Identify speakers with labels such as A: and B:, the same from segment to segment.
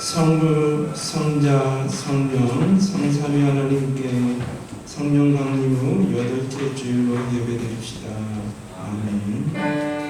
A: 성부, 성자, 성령, 성삼위 하나님께 성령 강림 후 8째 주일로 예배드립시다. 아멘.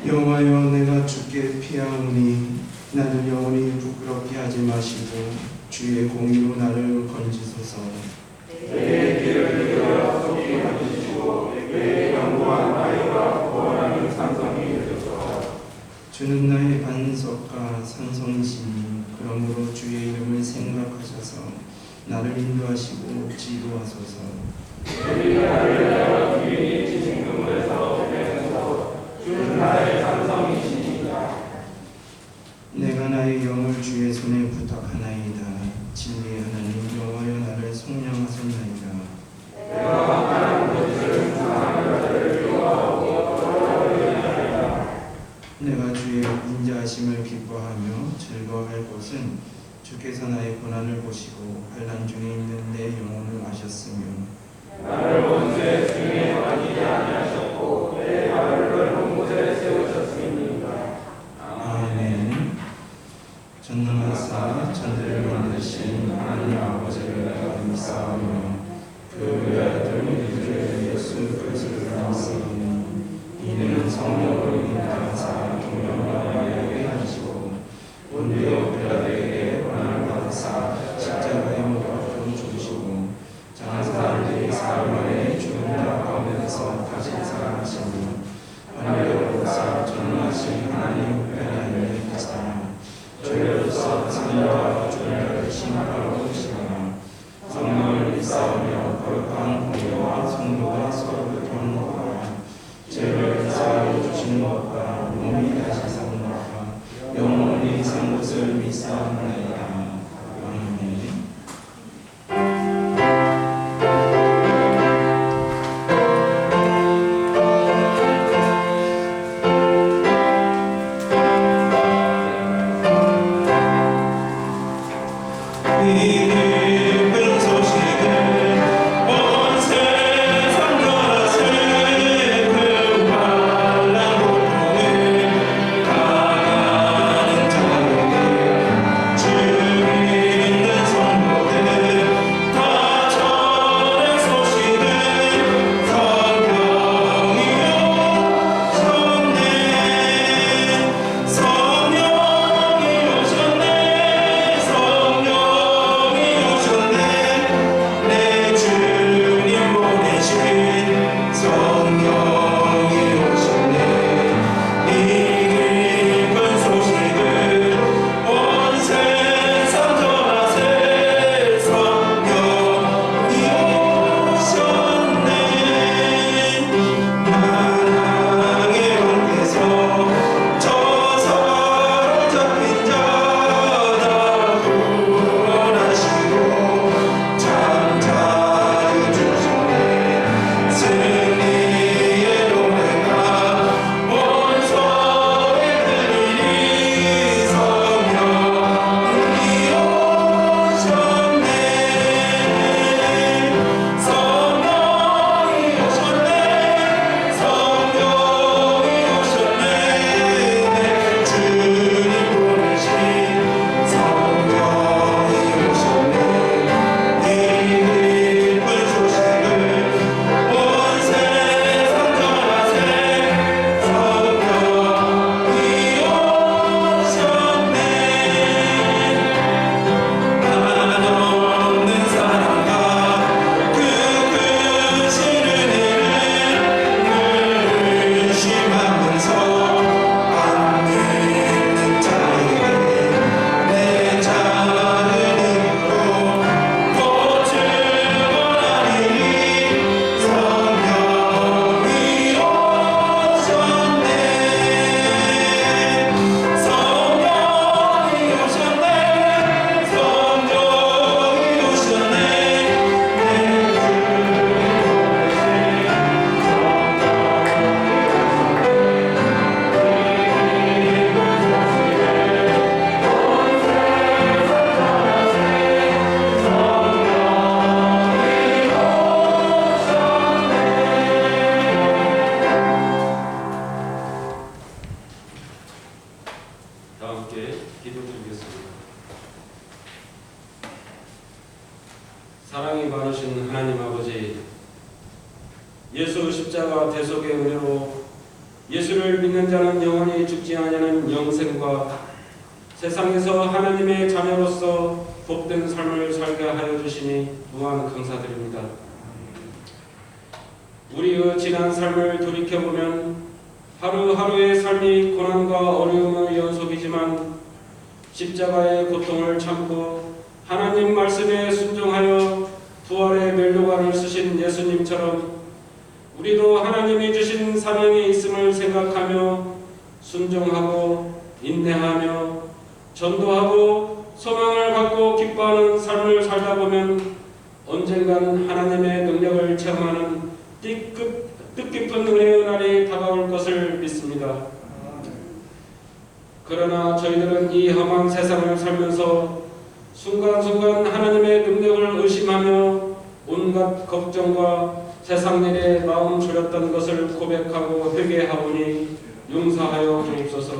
A: 여호와여, 내가 주께 피하오니 나를 영원히 부끄럽게 하지 마시고 주의 공의로 나를 건지소서.
B: 내 길을 이루어 속히 건지시고 내 영구한 나이가 구원하는 산성이 되소서.
A: 주는 나의 반석과 산성이시니 그러므로 주의 이름을 생각하셔서 나를 인도하시고 지도하소서.
B: 주의 나를 내가 주인이 지신 그물에서 빼내소서. 주는 나의 산성이시니라.
A: 내가 나의 영을 주의 손에 부탁하나이다. 진리의 하나님 여호와여, 나를 속량하소나이다.
B: 내가 망하는 것을 구하는 자를 미워하고 돌아오리나이다.
A: 내가 주의 인자하심을 기뻐하며 즐거워할 곳은 주께서 나의 고난을 보시고 환난 중에 있는 내 영혼을 아셨으며
B: 나를 원수의 승에 빠지지 아니하셨고 내 발을 넓은 곳에 세우셨습니다.
A: 아멘. 전능하사 천지를 만드신 하나님 아버지를 내가 믿사오며 그 외아들 우리 주 예수 그리스도를 믿사오니 이는 성령으로 인하사 동정과 마리아에게 하시고 본디오 빌라도에게 고난을 받으사 십자가에 못 박혀 죽으시고 장사를 사흘 만에 죽은 자 가운데서 다시 살아나시니 하늘로서 전능하신 하나님 우편에 앉아 계시다. 죄로서 상인과 죄를 심판하러 오시거나 성령을 믿사오며 거룩한 공의와 성도가 서로 교통하는 것과 죄를 사하여 주시는 것과 몸이 다시 사는 것과 영원히 산 것을 믿사옵나이다. 아멘. 주
C: 십자가 대속의 은혜로 예수를 믿는 자는 영원히 죽지 아니하는 영생과 세상에서 하나님의 자녀로서 복된 삶을 살게 하여 주시니 무한 감사드립니다. 우리의 지난 삶을 돌이켜보면 하루하루의 삶이 고난과 어려움의 연속이지만 십자가의 고통을 참고 하나님 말씀에 순종하여 부활의 면류관을 쓰신 예수님처럼 우리도 하나님이 주신 사명이 있음을 생각하며 순종하고 인내하며 전도하고 소망을 갖고 기뻐하는 삶을 살다 보면 언젠가는 하나님의 능력을 체험하는 뜻깊은 은혜의 날이 다가올 것을 믿습니다. 그러나 저희들은 이 험한 세상을 살면서 순간순간 하나님의 능력을 의심하며 온갖 걱정과 세상 일에 마음 졸였던 것을 고백하고 회개하오니 용서하여 주옵소서.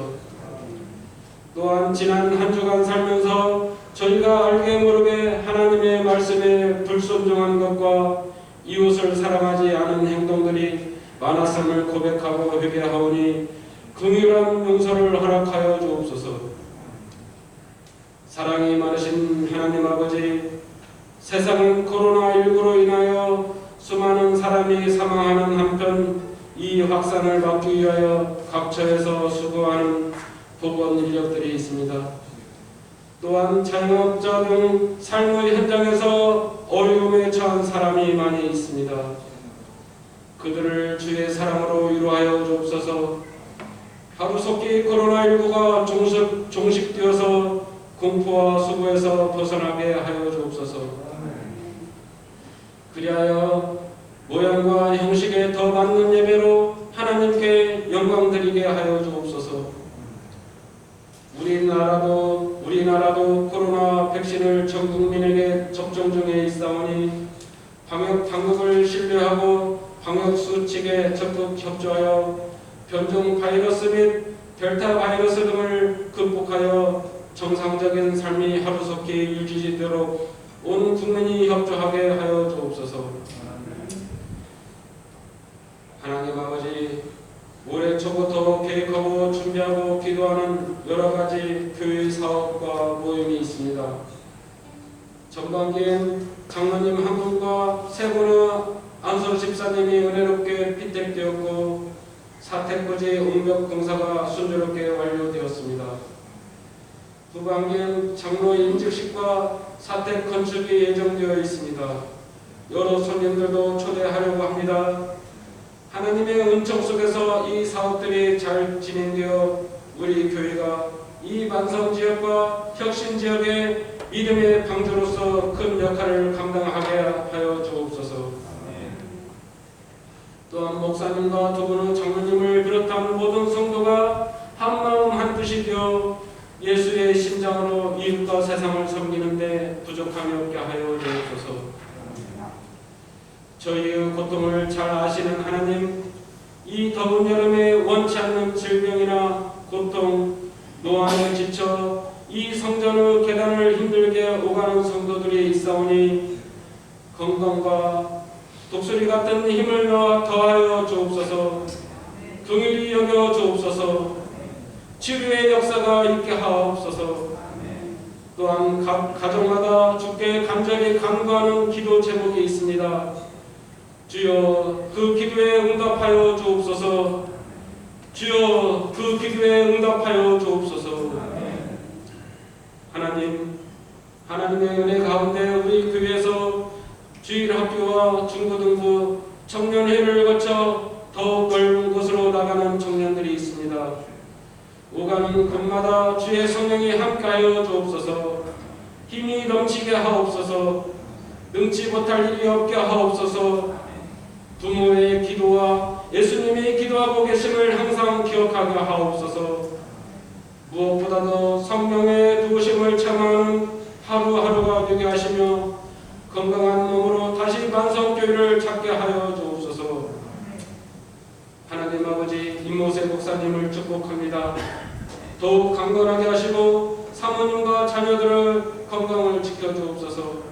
C: 또한 지난 한 주간 살면서 저희가 알게 모르게 하나님의 말씀에 불순종한 것과 이웃을 사랑하지 않은 행동들이 많았음을 고백하고 회개하오니 긍휼한 용서를 허락하여 주옵소서. 사랑이 많으신 하나님 아버지, 세상은 코로나19로 인하여 수많은 사람이 사망하는 한편 이 확산을 막기 위하여 각처에서 수고하는 보건 인력들이 있습니다. 또한 자영업자 등 삶의 현장에서 어려움에 처한 사람이 많이 있습니다. 그들을 주의 사랑으로 위로하여 주옵소서. 하루속히 코로나19가 종식되어서 공포와 수고에서 벗어나게 하여 주옵소서. 그리하여 모양과 형식에 더 맞는 예배로 하나님께 영광 드리게 하여 주옵소서. 우리나라도 코로나 백신을 전 국민에게 접종 중에 있사오니 방역 당국을 신뢰하고 방역 수칙에 적극 협조하여 변종 바이러스 및 델타 바이러스 등을 극복하여 정상적인 삶이 하루속히 유지되도록 온 국민이 협조하게 하여 주옵소서. 하나님 아버지, 올해 초부터 계획하고 준비하고 기도하는 여러 가지 교회 사업과 모임이 있습니다. 전반기엔 장로님 한 분과 세 분의 안소 집사님이 은혜롭게 피택되었고 사택부지 옹벽 공사가 순조롭게 완료되었습니다. 후반기엔 장로 임직식과 사택 건축이 예정되어 있습니다. 여러 손님들도 초대하려고 합니다. 하나님의 은총 속에서 이 사업들이 잘 진행되어 우리 교회가 이 만성지역과 혁신지역의 믿음의 방주로서 큰 역할을 감당하게 하여 주옵소서. 또한 목사님과 두 분의 장로님을 비롯한 모든 성도가 한마음 한뜻이 되어 예수의 심장으로 이웃과 세상을 섬기는데 부족함이 없게 하여 주옵소서. 저희의 고통을 잘 아시는 하나님, 이 더운 여름에 원치 않는 질병이나 고통, 노안에 지쳐 이 성전의 계단을 힘들게 오가는 성도들이 있사오니 건강과 독수리 같은 힘을 넣어 더하여 주옵소서. 긍휼히 여겨 주옵소서. 치료의 역사가 있게 하옵소서. 또한 가정마다 주께 간절히 간구하는 기도 제목이 있습니다. 주여 그 기도에 응답하여 주옵소서. 주여 그 기도에 응답하여 주옵소서. 하나님의 은혜 가운데 우리 교회에서 주일학교와 중고등부 청년회를 거쳐 더욱 넓은 곳으로 나가는 청년들이 있습니다. 오가는 곳마다 주의 성령이 함께하여 주옵소서. 힘이 넘치게 하옵소서. 능치 못할 일이 없게 하옵소서. 부모의 기도와 예수님이 기도하고 계심을 항상 기억하게 하옵소서. 무엇보다도 성령의 도우심을 참아하는 하루하루가 되게 하시며 건강한 몸으로 다시 만성교회를 찾게 하여 주옵소서. 하나님 아버지, 임모세 목사님을 축복합니다. 더욱 강건하게 하시고 사모님과 자녀들의 건강을 지켜주옵소서.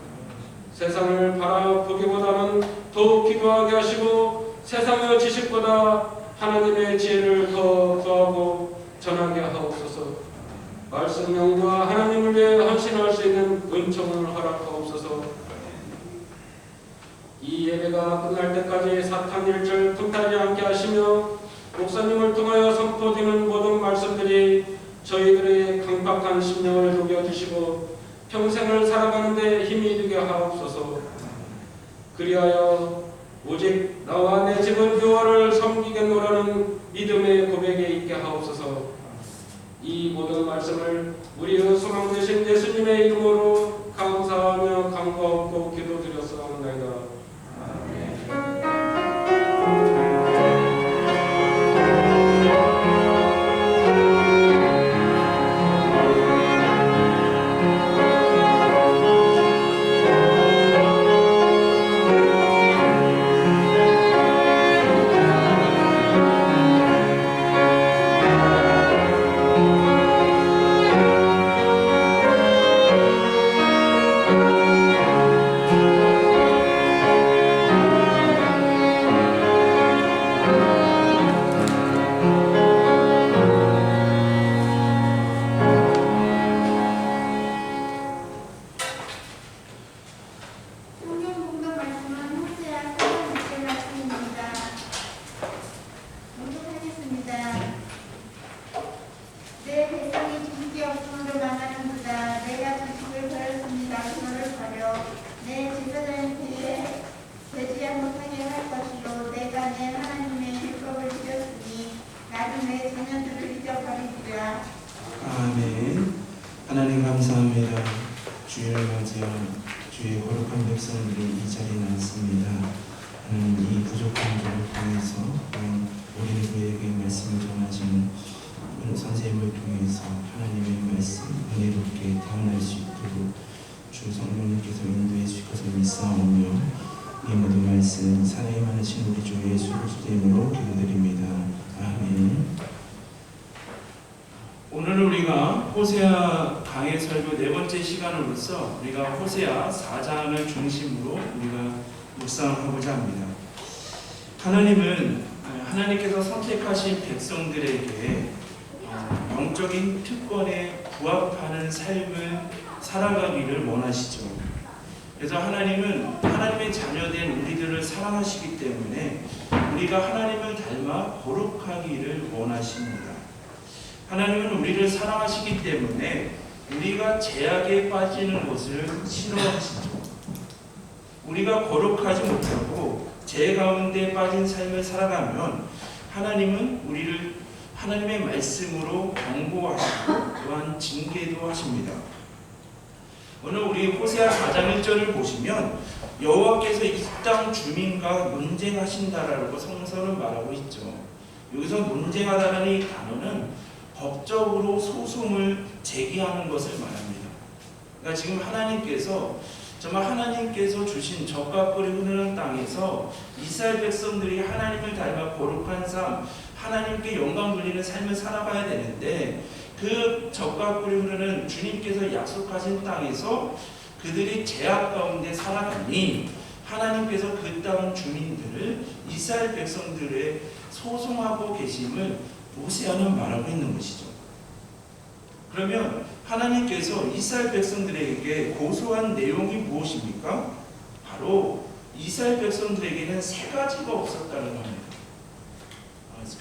C: 세상을 바라보기보다는 더욱 기도하게 하시고 세상의 지식보다 하나님의 지혜를 더 구하고 전하게 하옵소서. 말씀 명과 하나님을 위해 헌신할 수 있는 은총을 허락하옵소서. 이 예배가 끝날 때까지 사탄 일절 틈타지 않게 하시며 목사님을 통하여 선포되는 모든 말씀들이 저희들의 강박한 심령을 녹여주시고 평생을 살아가는 데 힘이 되게 하옵소서. 그리하여 오직 나와 내 집은 여호와를 섬기겠노라는 믿음의 고백에 있게 하옵소서. 이 모든 말씀을 우리의 소망 되신 예수님의 이름으로 감사하며 간구하고 기도드렸사옵나이다.
A: 아멘. 하나님 감사합니다. 주를 맞이한 주의 거룩한 백성들이 이 자리에 나왔습니다. 하나님 이 부족한 자를 통해서 우리에게 말씀을 전하시는 선생님을 통해서 하나님의 말씀 은혜롭게 태어날 수 있도록 주 성령님께서 인도해 주실 것을 믿사오며 이 모든 말씀 사랑이 많으신 우리 주 예수 그리스도의 이름으로 기도드립니다. 아멘. 오늘은 우리가 호세아 강해 설교 네 번째 시간으로서 우리가 호세아 4장을 중심으로 우리가 묵상하고자 합니다. 하나님께서 선택하신 백성들에게 영적인 특권에 부합하는 삶을 살아가기를 원하시죠. 그래서 하나님은 하나님의 자녀된 우리들을 사랑하시기 때문에 우리가 하나님을 닮아 거룩하기를 원하십니다. 하나님은 우리를 사랑하시기 때문에 우리가 죄악에 빠지는 것을 싫어하시죠. 우리가 거룩하지 못하고 죄 가운데 빠진 삶을 살아가면 하나님은 우리를 하나님의 말씀으로 경고하시고 또한 징계도 하십니다. 오늘 우리 호세아 4장 1절을 보시면 여호와께서 이 땅 주민과 논쟁하신다라고 성서는 말하고 있죠. 여기서 논쟁하다는 이 단어는 법적으로 소송을 제기하는 것을 말합니다. 그러니까 지금 정말 하나님께서 주신 젖과 꿀이 흐르는 땅에서 이스라엘 백성들이 하나님을 닮아 거룩한 삶, 하나님께 영광 돌리는 삶을 살아가야 되는데 그 젖과 꿀이 흐르는 주님께서 약속하신 땅에서 그들이 죄악 가운데 살아가니 하나님께서 그 땅 주민들을 이스라엘 백성들의 소송하고 계심을 호세아는 말하고 있는 것이죠. 그러면 하나님께서 이스라엘 백성들에게 고소한 내용이 무엇입니까? 바로 이스라엘 백성들에게는 세 가지가 없었다는 겁니다.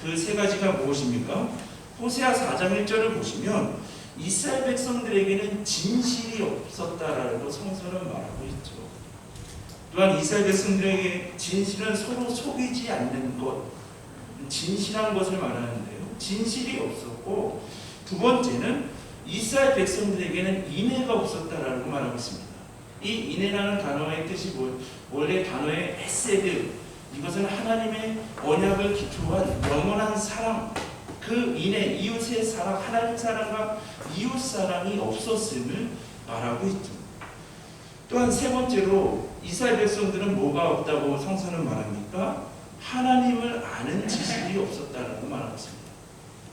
A: 그 세 가지가 무엇입니까? 호세아 4장 1절을 보시면 이스라엘 백성들에게는 진실이 없었다라고 성서는 말하고 있죠. 또한 이스라엘 백성들에게 진실은 서로 속이지 않는 것, 진실한 것을 말하는데요. 진실이 없었고, 두 번째는 이스라엘 백성들에게는 인애가 없었다라고 말하고 있습니다. 이 인애라는 단어의 뜻이 원래 단어의 헤세드, 이것은 하나님의 언약을 기초한 영원한 사랑, 그 인애, 이웃의 사랑, 하나님 사랑과 이웃 사랑이 없었음을 말하고 있죠. 또한 세 번째로 이스라엘 백성들은 뭐가 없다고 성서는 말합니까? 하나님을 아는 지식이 없었다라고 말하고 있습니다.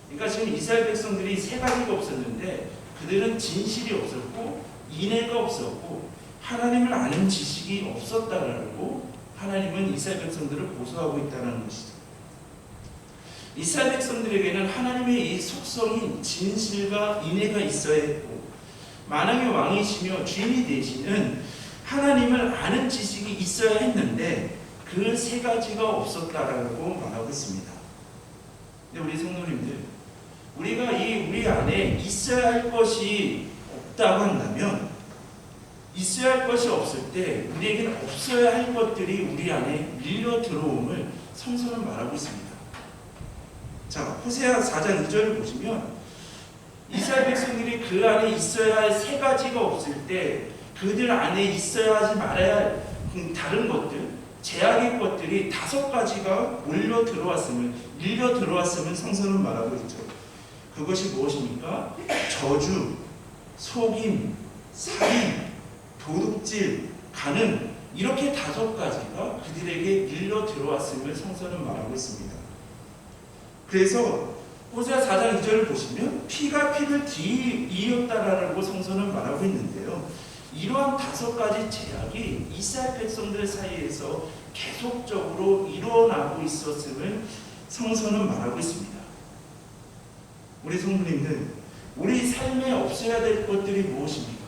A: 그러니까 지금 이스라엘 백성들이 세 가지가 없었는데 그들은 진실이 없었고 인애가 없었고 하나님을 아는 지식이 없었다라고 하나님은 이스라엘 백성들을 보수하고 있다는 것이죠. 이스라엘 백성들에게는 하나님의 이 속성인 진실과 인애가 있어야 했고, 만왕의 왕이시며 주인이 되시는 하나님을 아는 지식이 있어야 했는데 그 세 가지가 없었다라고 말하고 있습니다. 근데 우리 성도님들, 우리가 우리 안에 있어야 할 것이 없다고 한다면, 있어야 할 것이 없을 때 우리에게는 없어야 할 것들이 우리 안에 밀려 들어옴을 성서는 말하고 있습니다. 자, 호세아 4장 2절을 보시면 이스라엘 백성들이 그 안에 있어야 할 세 가지가 없을 때 그들 안에 있어야 하지 말아야 할 다른 것들, 제약의 것들이 5가지가 밀려 들어왔음을 성서는 말하고 있죠. 그것이 무엇입니까? 저주, 속임, 살인, 도둑질, 간음, 이렇게 5가지가 그들에게 밀려 들어왔음을 성서는 말하고 있습니다. 그래서 호세아 4장 2절을 보시면 피가 피를 뒤이었다라고 성서는 말하고 있는데요. 이러한 5가지 제약이 이스라엘 백성들 사이에서 계속적으로 일어나고 있었음을 성서는 말하고 있습니다. 우리 성도님들, 우리 삶에 없어야 될 것들이 무엇입니까?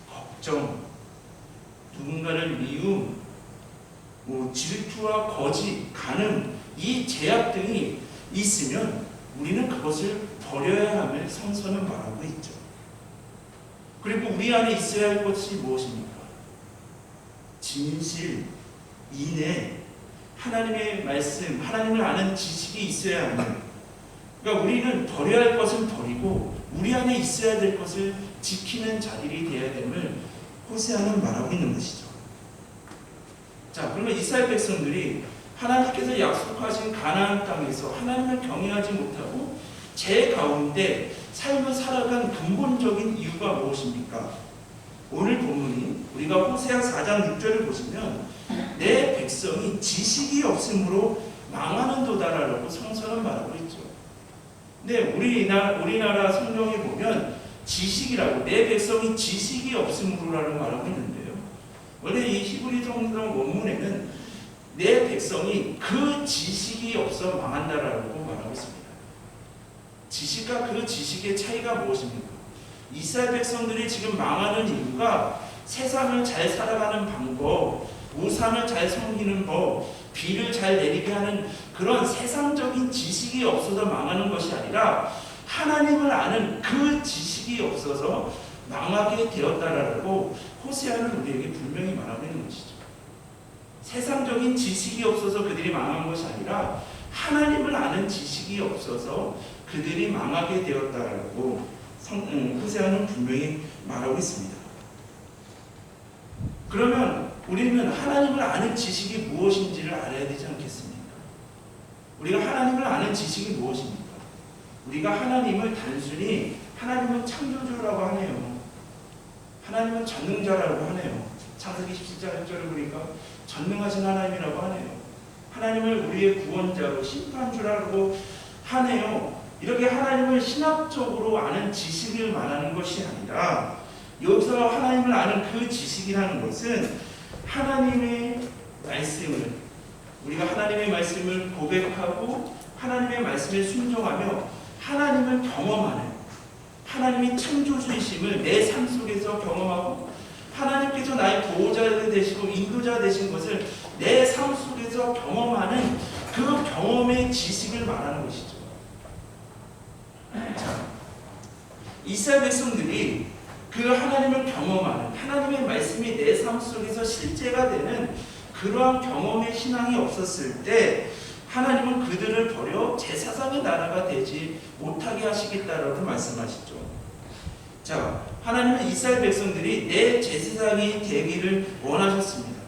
A: 걱정, 누군가를 미움, 질투와 거짓, 간음, 이 제약 등이 있으면 우리는 그것을 버려야 함을 성서는 말하고 있죠. 그리고 우리 안에 있어야 할 것이 무엇입니까? 진실, 인애, 하나님의 말씀, 하나님을 아는 지식이 있어야 하는, 그러니까 우리는 버려야 할 것은 버리고 우리 안에 있어야 될 것을 지키는 자들이 되어야 됨을 호세아는 말하고 있는 것이죠. 자, 그러면 이스라엘 백성들이 하나님께서 약속하신 가나안 땅에서 하나님을 경외하지 못하고 제 가운데 삶을 살아간 근본적인 이유가 무엇입니까? 오늘 본문이 우리가 호세아 4장 6절을 보시면 내 백성이 지식이 없으므로 망하는도다라고 성서는 말하고 있죠. 근데 우리나라 성경에 보면 지식이라고, 내 백성이 지식이 없으므로라는 말하고 있는데요. 원래 이 히브리 성경 원문에는 내 백성이 그 지식이 없어 망한다라고 말하고 있습니다. 지식과 그 지식의 차이가 무엇입니까? 이스라엘 백성들이 지금 망하는 이유가 세상을 잘 살아가는 방법, 우상을 잘 섬기는 법, 비를 잘 내리게 하는 그런 세상적인 지식이 없어서 망하는 것이 아니라 하나님을 아는 그 지식이 없어서 망하게 되었다라고 호세아는 우리에게 분명히 말하고 있는 것이죠. 세상적인 지식이 없어서 그들이 망한 것이 아니라 하나님을 아는 지식이 없어서 그들이 망하게 되었다라고 호세아는 분명히 말하고 있습니다. 그러면 우리는 하나님을 아는 지식이 무엇인지를 알아야 되지 않겠습니까? 우리가 하나님을 아는 지식이 무엇입니까? 우리가 하나님을 단순히 하나님은 창조주라고 하네요. 하나님은 전능자라고 하네요. 창세기 17장 1절을 보니까 전능하신 하나님이라고 하네요. 하나님을 우리의 구원자로 심판주라고 하네요. 이렇게 하나님을 신학적으로 아는 지식을 말하는 것이 아니라 여기서 하나님을 아는 그 지식이라는 것은 하나님의 말씀을, 우리가 하나님의 말씀을 고백하고 하나님의 말씀에 순종하며 하나님을 경험하는, 하나님이 창조주이심을 내 삶 속에서 경험하고 하나님께서 나의 보호자 되시고 인도자 되신 것을 내 삶 속에서 경험하는 그 경험의 지식을 말하는 것이죠. 자, 이스라엘 백성들이 그 하나님을 경험하는, 하나님의 말씀이 내 삶 속에서 실제가 되는 그러한 경험의 신앙이 없었을 때 하나님은 그들을 버려 제사장의 나라가 되지 못하게 하시겠다라고 말씀하시죠. 자, 하나님은 이스라엘 백성들이 내 제사장이 되기를 원하셨습니다.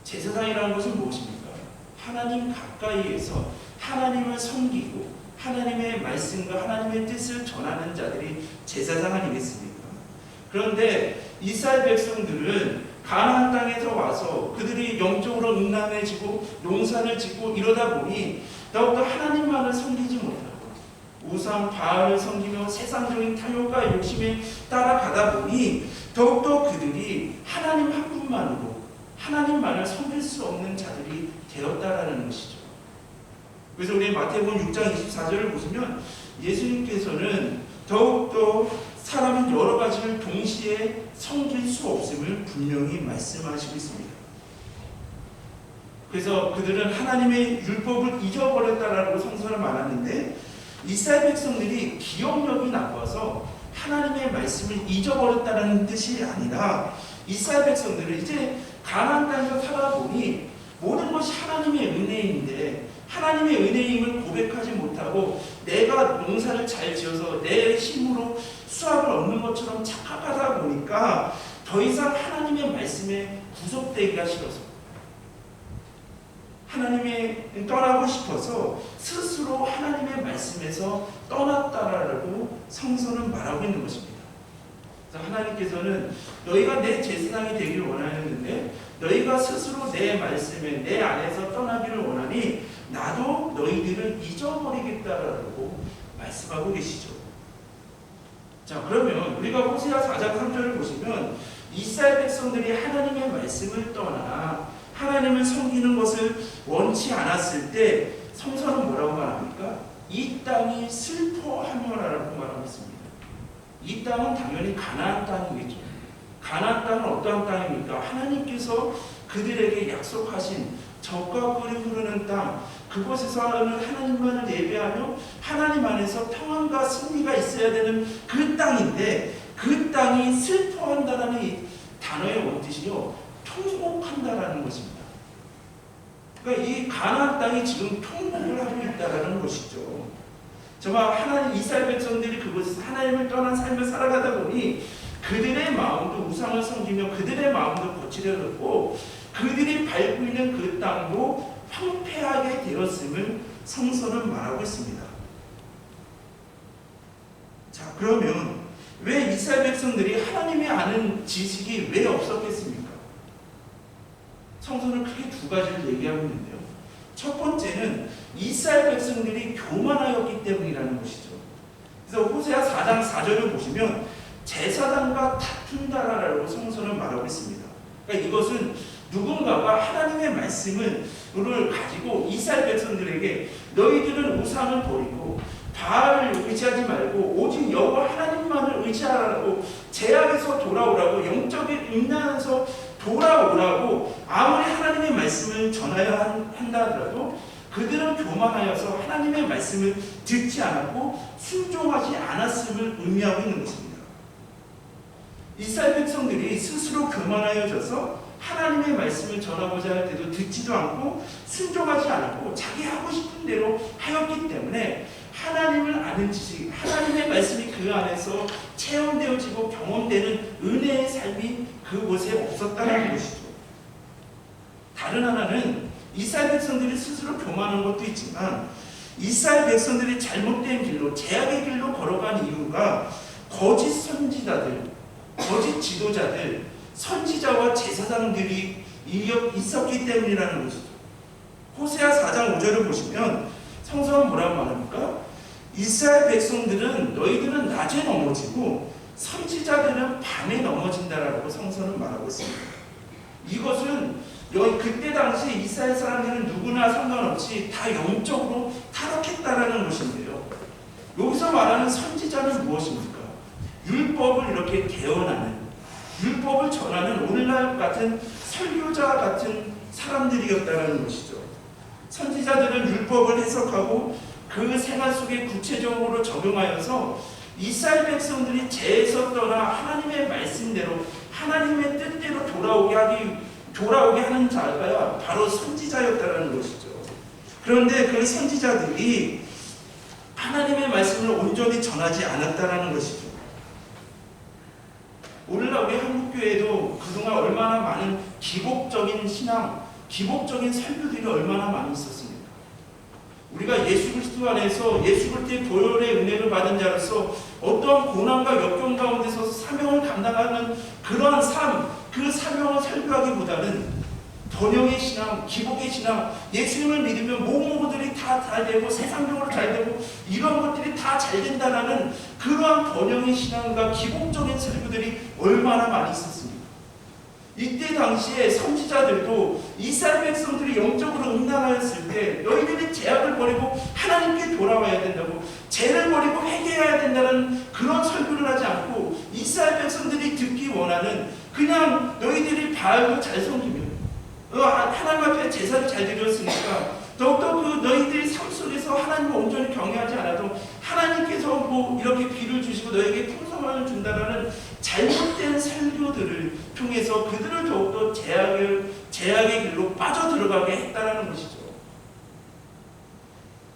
A: 제사장이라는 것은 무엇입니까? 하나님 가까이에서 하나님을 섬기고 하나님의 말씀과 하나님의 뜻을 전하는 자들이 제사장 아니겠습니까? 그런데 이스라엘 백성들은 가나안 땅에서 와서 그들이 영적으로 음란해지고 농사를 짓고 이러다 보니 더욱더 하나님만을 섬기지 못하고 우상 바알을 섬기며 세상적인 탐욕과 욕심에 따라가다 보니 더욱더 그들이 하나님 한 분만으로 하나님만을 섬길 수 없는 자들이 되었다라는 것이죠. 그래서 우리 마태복음 6장 24절을 보시면 예수님께서는 더욱더 사람은 여러 가지를 동시에 섬길 수 없음을 분명히 말씀하시고 있습니다. 그래서 그들은 하나님의 율법을 잊어버렸다라고 성서를 말하는데 이스라엘 백성들이 기억력이 나빠서 하나님의 말씀을 잊어버렸다는 뜻이 아니라 이스라엘 백성들은 이제 가나안 땅에서 살아보니 모든 것이 하나님의 은혜인데 하나님의 은혜임을 고백하지 못하고 내가 농사를 잘 지어서 내 힘으로 수확을 얻는 것처럼 착각하다 보니까 더 이상 하나님의 말씀에 구속되기가 싫어서 하나님의 떠나고 싶어서 스스로 하나님의 말씀에서 떠났다라고 성서는 말하고 있는 것입니다. 그래서 하나님께서는 너희가 내 제사장이 되기를 원하였는데 너희가 스스로 내 말씀에 내 안에서 떠나기를 원하니 나도 너희들을 잊어버리겠다라고 말씀하고 계시죠. 자, 그러면 우리가 호세아 4장 3절을 보시면 이스라엘 백성들이 하나님의 말씀을 떠나 하나님을 섬기는 것을 원치 않았을 때 성서는 뭐라고 말합니까? 이 땅이 슬퍼하며라고 말하고 있습니다. 이 땅은 당연히 가나안 땅이겠죠. 가나안 땅은 어떠한 땅입니까? 하나님께서 그들에게 약속하신 젖과 꿀이 흐르는 땅, 그곳에서는 하나님만을 예배하며 하나님 안에서 평안과 승리가 있어야 되는 그 땅인데 그 땅이 슬퍼한다라는 이 단어의 원뜻이요 통곡한다라는 것입니다. 그러니까 이 가나안 땅이 지금 통곡을 하고 있다라는 것이죠. 정말 하나님 이스라엘 백성들이 그곳에서 하나님을 떠난 삶을 살아가다 보니 그들의 마음도 우상을 섬기며 그들의 마음도 거칠어졌고 그들이 밟고 있는 그 땅도 황폐하게 되었음을 성서는 말하고 있습니다. 자, 그러면 왜 이스라엘 백성들이 하나님이 아는 지식이 왜 없었겠습니까? 성서는 크게 두 가지를 얘기하고 있는데요. 첫 번째는 이스라엘 백성들이 교만하였기 때문이라는 것이죠. 그래서 호세아 4장 4절을 보시면 제사장과 다툰다라고 성서는 말하고 있습니다. 그러니까 이것은 누군가가 하나님의 말씀을 가지고 이스라엘 백성들에게 너희들은 우상을 버리고 바알을 의지하지 말고 오직 여호와 하나님만을 의지하라고 제약에서 돌아오라고 영적인 음란에서 돌아오라고 아무리 하나님의 말씀을 전하여야 한다 하더라도 그들은 교만하여서 하나님의 말씀을 듣지 않았고 순종하지 않았음을 의미하고 있는 것입니다. 이스라엘 백성들이 스스로 교만하여져서 하나님의 말씀을 전하고자 할 때도 듣지도 않고 순종하지 않았고 자기 하고 싶은 대로 하였기 때문에 하나님을 아는 지식, 하나님의 말씀이 그 안에서 체험되어지고 경험되는 은혜의 삶이 그곳에 없었다는 것이죠. 다른 하나는 이스라엘 백성들이 스스로 교만한 것도 있지만 이스라엘 백성들이 잘못된 길로 죄악의 길로 걸어간 이유가 거짓 선지자들, 거짓 지도자들, 선지자와 제사장들이 있었기 때문이라는 것이죠. 호세아 4장 5절을 보시면 성서는 뭐라고 말합니까? 이스라엘 백성들은 너희들은 낮에 넘어지고 선지자들은 밤에 넘어진다라고 성서는 말하고 있습니다. 이것은 그때 당시 이스라엘 사람들은 누구나 상관없이 다 영적으로 타락했다라는 것인데요. 여기서 말하는 선지자는 무엇입니까? 율법을 이렇게 개헌하는, 율법을 전하는 오늘날 같은 설교자 같은 사람들이었다는 것이죠. 선지자들은 율법을 해석하고 그 생활 속에 구체적으로 적용하여서 이스라엘 백성들이 죄에서 떠나 하나님의 말씀대로 하나님의 뜻대로 돌아오게 하는 자가 바로 선지자였다는 것이죠. 그런데 그 선지자들이 하나님의 말씀을 온전히 전하지 않았다는 것이죠. 오늘날 우리 한국교회도 그동안 얼마나 많은 기복적인 신앙, 기복적인 설교들이 얼마나 많이 있었습니까? 우리가 예수 그리스도 안에서 예수 그리스도의 보혈의 은혜를 받은 자로서 어떠한 고난과 역경 가운데서 사명을 감당하는 그러한 삶, 그 사명을 설교하기보다는 번영의 신앙, 기복의 신앙, 예수님을 믿으면 모든 다 잘 되고 세상적으로 잘 되고 이런 것들이 다 잘 된다라는 그러한 번영의 신앙과 기복적인 설교들이 얼마나 많이 있었습니까? 이때 당시에 선지자들도 이스라엘 백성들이 영적으로 음란하였을 때 너희들이 죄악을 버리고 하나님께 돌아와야 된다고, 죄를 버리고 회개해야 된다는 그런 설교를 하지 않고, 이스라엘 백성들이 듣기 원하는 그냥 너희들이 바알도 잘 섬기면 하나님 앞에 제사를 잘 드렸으니까 더욱더 그 너희들이 삶 속에서 하나님을 온전히 경외하지 않아도 하나님께서 뭐 이렇게 비를 주시고 너에게 풍성함을 준다라는 잘못된 설교들을 통해서 그들을 더욱더 죄악의 길로 빠져들어가게 했다라는 것이죠.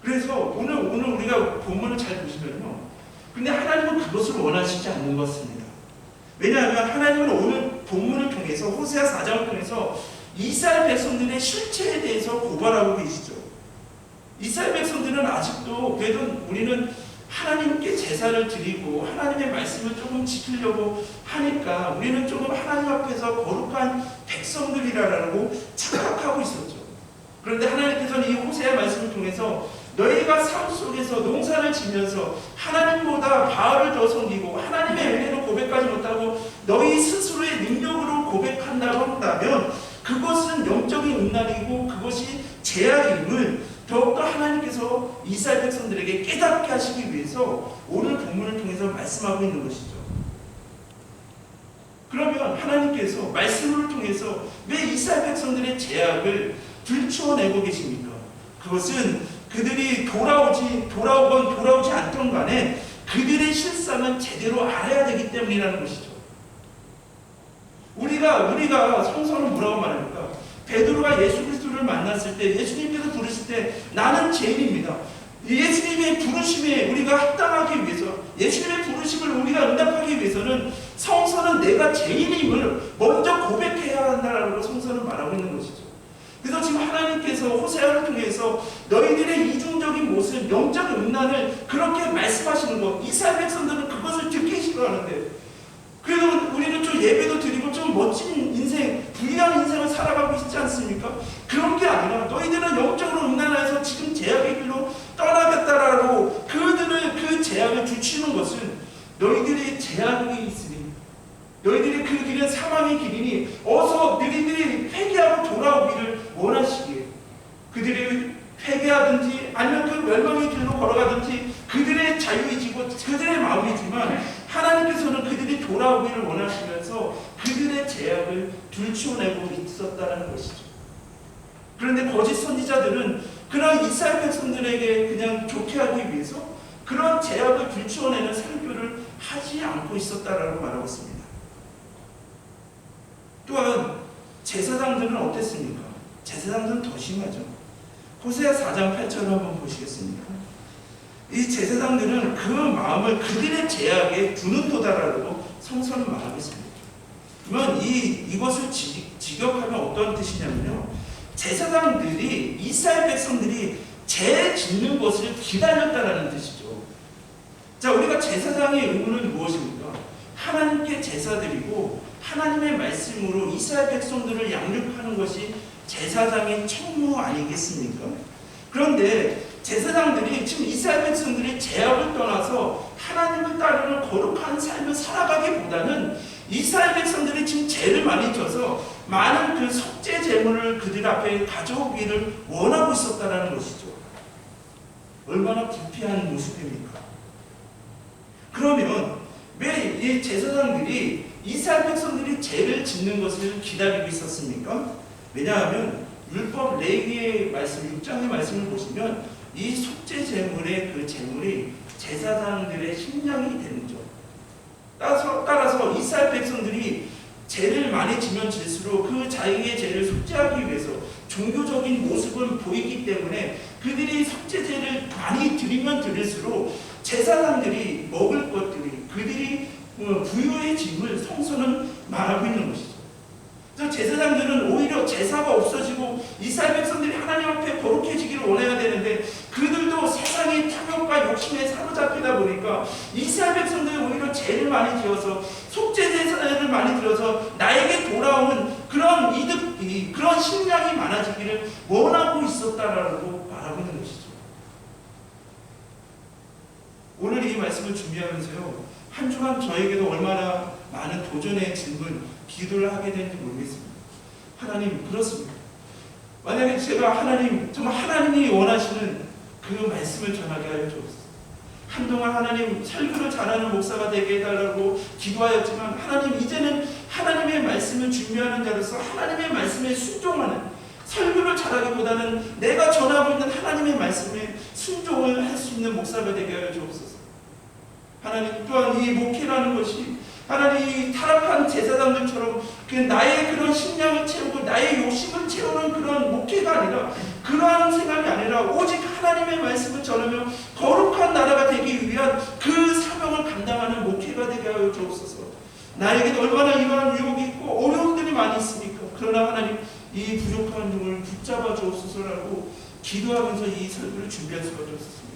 A: 그래서 오늘 우리가 본문을 잘 보시면요, 근데 하나님은 그것을 원하시지 않는 것입니다. 왜냐하면 하나님은 오늘 본문을 통해서, 호세아 4장을 통해서 이스라엘 백성들의 실체에 대해서 고발하고 계시죠. 이스라엘 백성들은 아직도 그래도 우리는 하나님께 제사를 드리고 하나님의 말씀을 조금 지키려고 하니까 우리는 조금 하나님 앞에서 거룩한 백성들이라고 착각하고 있었죠. 그런데 하나님께서는 이 호세아 말씀을 통해서 너희가 삶 속에서 농사를 지면서 하나님보다 바알을 더 섬기고 하나님의 은혜로 고백하지 못하고 너희 스스로의 능력으로 고백한다고 한다면 그것은 영적인 음란이고 그것이 죄악임을 더욱더 하나님께서 이스라엘 백성들에게 깨닫게 하시기 위해서 오늘 본문을 통해서 말씀하고 있는 것이죠. 그러면 하나님께서 말씀을 통해서 왜 이스라엘 백성들의 죄악을 들추어내고 계십니까? 그것은 그들이 돌아오건 돌아오지 않던 간에 그들의 실상은 제대로 알아야 되기 때문이라는 것이죠. 우리가 성서는 뭐라고 말합니까? 베드로가 예수 그리스도를 만났을 때 예수님께서 부르실 때 나는 죄인입니다. 예수님의 부르심에 우리가 합당하기 위해서, 예수님의 부르심을 우리가 응답하기 위해서는 성서는 내가 죄인임을 먼저 고백해야 한다라고 성서는 말하고 있는 것이죠. 그래서 지금 하나님께서 호세아를 통해서 너희들의 이중적인 모습, 영적 음란을 그렇게 말씀하시는 것, 이스라엘 백성들은 그것을 듣기 싫어하는데, 그래도 우리는 좀 예배도 드리고 좀 멋진 인생, 부유한 인생을 살아가고 있지 않습니까? 그런 게 아니라 너희들은 영적으로 음란해서 지금 죄악의 길로 떠나겠다라고 그들을 그 죄악을 주치는 것은 너희들이 죄악이 있으니, 너희들이 그 길은 사망의 길이니 어서 너희들이 회개하고 돌아오기를 원하시기에 그들이 회개하든지 아니면 그 멸망의 길로 걸어가든지 그들의 자유이지고 그들의 마음이지만 하나님께서는 그들이 돌아오기를 원하시면서 그들의 죄악을 들추어내고 있었다는 것이죠. 그런데 거짓 선지자들은 그런 이스라엘 백성들에게 그냥 좋게 하기 위해서 그런 죄악을 들추어내는 설교를 하지 않고 있었다라고 말하고 있습니다. 또한 제사장들은 어땠습니까? 제사장들은 더 심하죠. 호세아 4장 8절을 한번 보시겠습니까? 이 제사장들은 그 마음을 그들의 죄악에 두는도다라고 성서는 말하고 있습니다. 그러면 이것을 직역하면 어떤 뜻이냐면요, 제사장들이 이스라엘 백성들이 죄 짓는 것을 기다렸다라는 뜻이죠. 자, 우리가 제사장의 의무는 무엇입니까? 하나님께 제사드리고 하나님의 말씀으로 이스라엘 백성들을 양육하는 것이 제사장의 책무 아니겠습니까? 그런데 제사장들이 지금 이스라엘 백성들이 죄악을 떠나서 하나님을 따르는 거룩한 삶을 살아가기보다는 이스라엘 백성들이 지금 죄를 많이 져서 많은 그 속죄 제물을 그들 앞에 가져오기를 원하고 있었다는 것이죠. 얼마나 부패한 모습입니까? 그러면 왜 이 제사장들이 이스라엘 백성들이 죄를 짓는 것을 기다리고 있었습니까? 왜냐하면 율법 레위기의 말씀 6장의 말씀을 보시면 이 속죄 제물의 그 제물이 제사장들의 식량이 되는 점. 따라서 이스라엘 백성들이 죄를 많이 지면 질수록 그 자기의 죄를 속죄하기 위해서 종교적인 모습을 보이기 때문에 그들이 속죄제를 많이 드리면 드릴수록 제사장들이 먹을 것들이 그들이 부유해짐을 성서는 말하고 있는 것이죠. 그래서 제사장들은 오히려 제사가 없어지고 이스라엘 백성들이 하나님 앞에 거룩해지기를 원해야 되는데 그들도 세상의 탐욕과 욕심에 사로잡히다 보니까 이스라엘 백성들이 오히려 죄를 많이 지어서 속죄제사를 많이 들어서 나에게 돌아오는 그런 이득이, 그런 식량이 많아지기를 원하고 있었다라고 말하고 있는 것이죠. 오늘 이 말씀을 준비하면서요, 한 주간 저에게도 얼마나 많은 도전의 질문, 기도를 하게 되는지 모르겠습니다. 하나님, 그렇습니다. 만약에 제가 하나님, 정말 하나님이 원하시는 그 말씀을 전하게 하여 주옵소서. 한동안 하나님 설교를 잘하는 목사가 되게 해달라고 기도하였지만 하나님, 이제는 하나님의 말씀을 준비하는 자로서 하나님의 말씀에 순종하는, 설교를 잘하기보다는 내가 전하고 있는 하나님의 말씀에 순종을 할 수 있는 목사가 되게 하여 주옵소서. 하나님, 또한 이 목회라는 것이 하나님 이 타락한 제사장들처럼 나의 그런 식량을 채우고 나의 욕심을 채우는 그런 목회가 아니라, 그러한 생각이 아니라 오직 하나님의 말씀을 전하며 거룩한 나라가 되기 위한 그 사명을 감당하는 목회가 되게 하여 주옵소서. 나에게도 얼마나 이러한 유혹이 있고 어려움들이 많이 있습니까? 그러나 하나님, 이 부족한 종을 붙잡아 주옵소서라고 기도하면서 이 설교를 준비할 수밖에 없었습니다.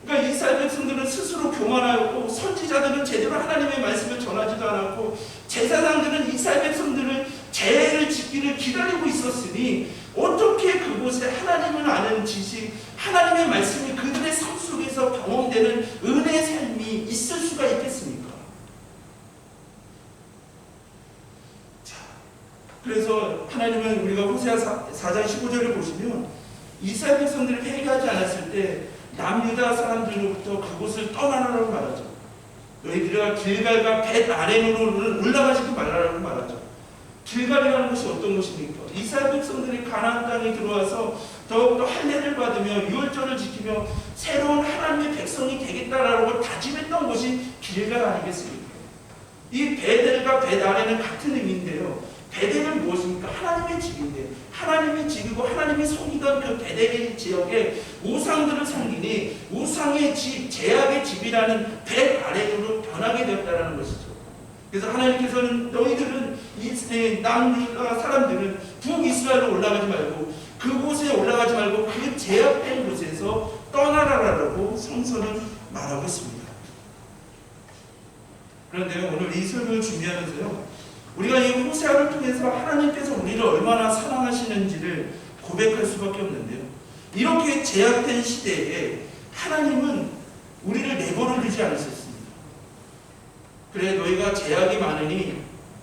A: 그러니까 이스라엘 백성들은 스스로 교만하였고, 선지자들은 제대로 하나님의 말씀을 전하지도 않았고, 제사장들은 이스라엘 백성들을 제를 지키를 기다리고 있었으니 어떻게 그곳에 하나님을 아는 지식, 하나님의 말씀이 그들의 삶 속에서 경험되는 은혜의 삶이 있을 수가 있겠습니까? 자, 그래서 하나님은 우리가 호세아 4장 15절을 보시면 이스라엘 백성들이 회개하지 않았을 때 남유다 사람들로부터 그곳을 떠나라고 말하죠. 너희들아 길갈과 벳 아렌으로 올라가지도 말라라고 말하죠. 길갈이라는 것이 어떤 것입니까? 이스라엘 백성들이 가나안 땅에 들어와서 더욱더 할례를 받으며 유월절을 지키며 새로운 하나님의 백성이 되겠다라고 다짐했던 것이 길갈 아니겠습니까? 이 베델과 벳 아렌은 같은 의미인데요. 베델은 무엇입니까? 하나님의 집인데, 하나님의 집이고 하나님이 섬기던 그 베델 지역에 우상들을 섬기니 우상의 집, 제약의 집이라는 벳 아렌으로 변하게 되었다는 것이죠. 그래서 하나님께서는 너희들은 남유다 사람들은 북이스라엘로 올라가지 말고, 그곳에 올라가지 말고 그 제약된 곳에서 떠나라라고 성서는 말하고 있습니다. 그런데 오늘 이 설교를 준비하면서요, 우리가 이 호세아를 통해서 하나님께서 우리를 얼마나 사랑하시는지를 고백할 수밖에 없는데요, 이렇게 제약된 시대에 하나님은 우리를 내버려 두지 않으셨습니다. 그래, 너희가 제약이 많으니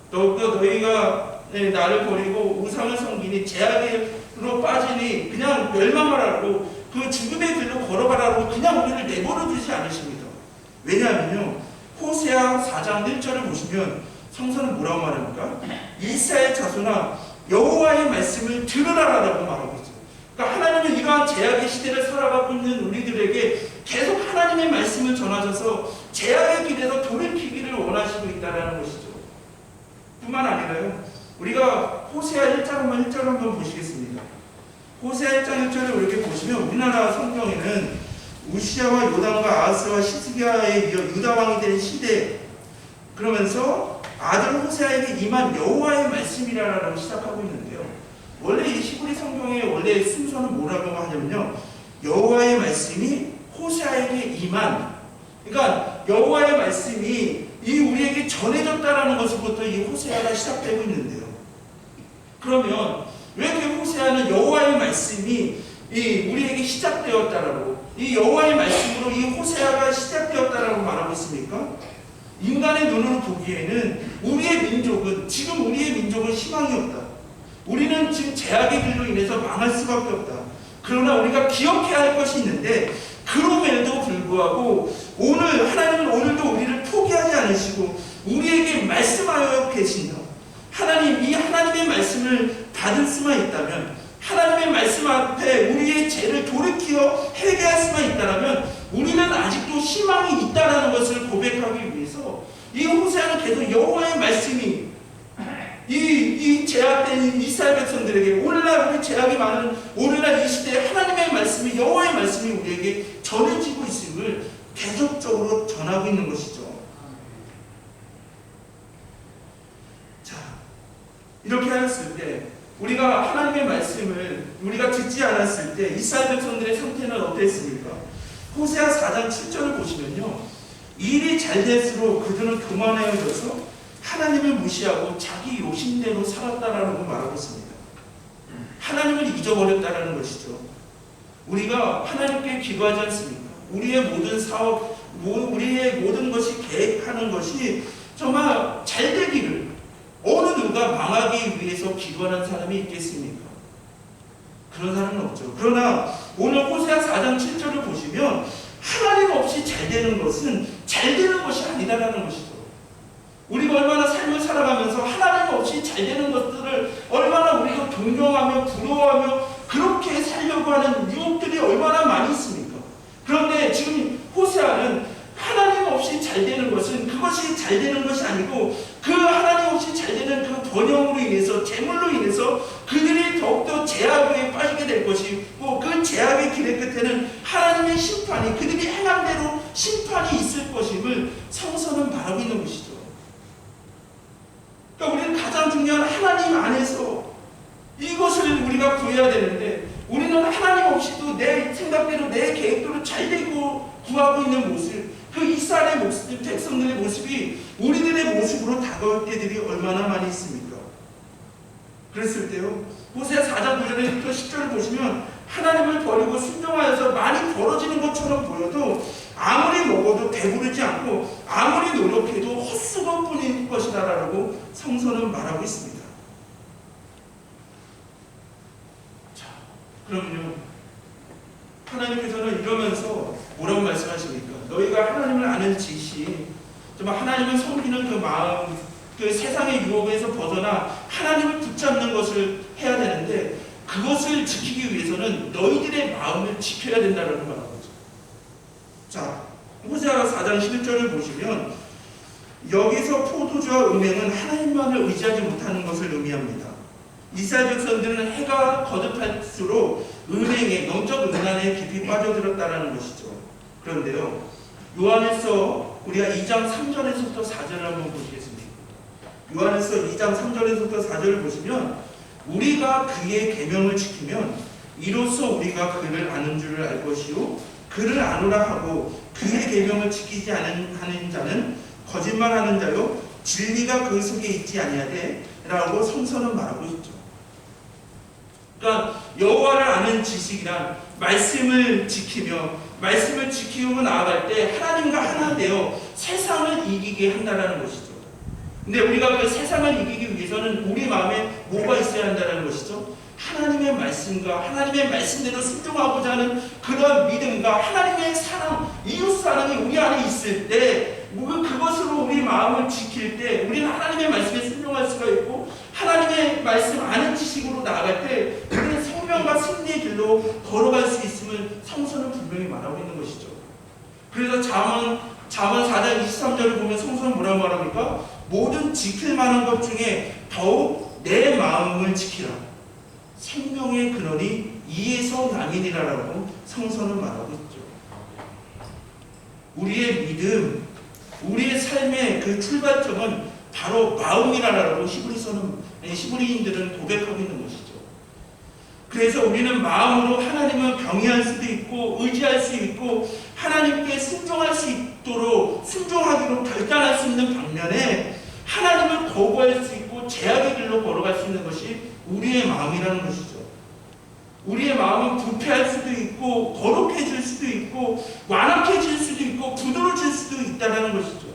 A: 더욱더 너희가 나를 버리고 우상을 섬기니 제약으로 빠지니 그냥 멸망을 하고 그 죽음의 길로 걸어가라고 그냥 우리를 내버려 두지 않으십니다. 왜냐하면요, 호세아 4장 1절을 보시면 성서는 뭐라고 말합니까? 이스라엘 자손아 여호와의 말씀을 들으라라고 말하고 있어요. 그러니까 하나님은 이러한 제약의 시대를 살아가고 있는 우리들에게 계속 하나님의 말씀을 전하셔서 제약의 길에서 돌이키기를 원하시고 있다는 것이죠. 뿐만 아니라요, 우리가 호세아 1장 한번 보시겠습니다. 호세아 1장 1절을 이렇게 보시면 우리나라 성경에는 우시아와 요담과 아하스와 시스기야에 이어 유다 왕이 된 시대, 그러면서 아들 호세아에게 임한 여호와의 말씀이라고 시작하고 있는데요, 원래 이 히브리 성경의 원래 순서는 뭐라고 하냐면요, 여호와의 말씀이 호세아에게 임한, 그러니까 여호와의 말씀이 이 우리에게 전해졌다라는 것부터 이 호세아가 시작되고 있는데요, 그러면 왜 이렇게 호세아는 여호와의 말씀이 이 우리에게 시작되었다라고, 이 여호와의 말씀으로 이 호세아가 시작되었다라고 말하고 있습니까? 인간의 눈으로 보기에는 지금 우리의 민족은 희망이 없다. 우리는 지금 제약의 길로 인해서 망할 수밖에 없다. 그러나 우리가 기억해야 할 것이 있는데, 그럼에도 불구하고 오늘 하나님은 오늘도 우리를 포기하지 않으시고 우리에게 말씀하여 계신다. 하나님, 이 하나님의 말씀을 받을 수만 있다면, 하나님의 말씀 앞에 우리의 죄를 돌이켜 회개할 수만 있다면 우리는 아직도 희망이 있다는 것을 고백하기 위해서 이 호세아는 계속 여호와의 말씀이 이 제약된 이스라엘 백성들에게, 오늘날 우리 제약이 많은 오늘날 이 시대에 하나님의 말씀이, 여호와의 말씀이 우리에게 전해지고 있음을 계속적으로 전하고 있는 것이죠. 자, 이렇게 하였을 때 우리가 하나님의 말씀을 우리가 듣지 않았을 때 이스라엘 백성들의 상태는 어땠습니까? 호세아 4장 7절을 보시면요, 일이 잘 될수록 그들은 교만해져서 하나님을 무시하고 자기 욕심대로 살았다라고 말하고 있습니다. 하나님을 잊어버렸다라는 것이죠. 우리가 하나님께 기도하지 않습니까? 우리의 모든 사업, 우리의 모든 것이 계획하는 것이 정말 잘 되기를 어느 누가 망하기 위해서 기도하는 사람이 있겠습니까? 그런 사람은 없죠. 그러나 오늘 호세아 4장 7절을 보시면 하나님 없이 잘 되는 것은 잘 되는 것이 아니다라는 것이죠. 우리가 얼마나 삶을 살아가면서 하나님 없이 잘 되는 것들을 얼마나 우리가 동경하며 부러워하며 그렇게 살려고 하는 유혹들이 얼마나 많이 있습니까? 그런데 지금 호세아는 하나님 없이 잘 되는 것은 그것이 잘 되는 것이 아니고 그 하나님 없이 잘 되는 그 번영으로 인해서 재물로 인해서 그들이 더욱더 제약에 빠지게 될 것이고 그 제약의 길의 끝에는 하나님의 심판이 그들이 행한 대로 심판이 있을 것임을 성서는 말하고 있는 것이죠. 그러니까 우리는 가장 중요한 하나님 안에서 이것을 우리가 구해야 되는데 우리는 하나님 없이도 내 생각대로 내 계획대로 잘 되고 구하고 있는 모습 그 이스라엘의 모습, 백성들의 모습이 우리들의 모습으로 다가올 때들이 얼마나 많이 있습니까? 그랬을 때요 호세아 4장 9절부터 10절을 보시면 하나님을 버리고 순종하여서 많이 벌어지는 것처럼 보여도 아무리 먹어도 배부르지 않고 아무리 노력해도 헛수고뿐인 것이다라고 성서는 말하고 있습니다. 자, 그러면요 하나님께서는 이러면서 뭐라고 말씀하십니까? 너희가 하나님을 아는 지시 정말 하나님을 섬기는 그 마음 그 세상의 유혹에서 벗어나 하나님을 붙잡는 것을 해야 되는데 그것을 지키기 위해서는 너희들의 마음을 지켜야 된다는 말하는 거죠. 자, 호세아 4장 11절을 보시면 여기서 포도주와 음행은 하나님만을 의지하지 못하는 것을 의미합니다. 이스라엘 백성들은 해가 거듭할수록 음행에 영적 음란에 깊이 빠져들었다는 것이죠. 그런데요 요한일서 우리가 2장 3절에서부터 4절을 한번 보시겠습니다. 요한일서 2장 3절에서부터 4절을 보시면 우리가 그의 계명을 지키면 이로써 우리가 그를 아는 줄을 알 것이요 그를 아노라 하고 그의 계명을 지키지 않는 자는 거짓말하는 자요 진리가 그 속에 있지 아니하되 라고 성서는 말하고 있죠. 그러니까 여호와를 아는 지식이란 말씀을 지키며 말씀을 지키고 나아갈 때 하나님과 하나 되어 세상을 이기게 한다는 것이죠. 근데 우리가 그 세상을 이기기 위해서는 우리 마음에 뭐가 있어야 한다는 것이죠? 하나님의 말씀과 하나님의 말씀대로 순종하고자 하는 그런 믿음과 하나님의 사랑, 이웃 사랑이 우리 안에 있을 때 그것으로 우리 마음을 지킬 때 우리는 하나님의 말씀에 순종할 수가 있고 하나님의 말씀 아는 지식으로 나아갈 때 우리는 생명과 승리의 길로 걸어갈 수 있음을 성서는 분명히 말하고 있는 것이죠. 그래서 잠언 4장 23절을 보면 성서는 뭐라고 말합니까? 모든 지킬 만한 것 중에 더욱 내 마음을 지키라. 생명의 근원이 이에서 남이니라라고 성서는 말하고 있죠. 우리의 믿음, 우리의 삶의 그 출발점은 바로 마음이라라고 히브리인들은 고백하고 있는 것이죠. 그래서 우리는 마음으로 하나님을 경외할 수도 있고 의지할 수 있고 하나님께 순종할 수 있도록 순종하기로 결단할 수 있는 반면에 하나님을 거부할 수 있고 제약의 길로 걸어갈 수 있는 것이 우리의 마음이라는 것이죠. 우리의 마음은 부패할 수도 있고 거룩해질 수도 있고 완악해질 수도 있고 부드러워질 수도 있다는 것이죠.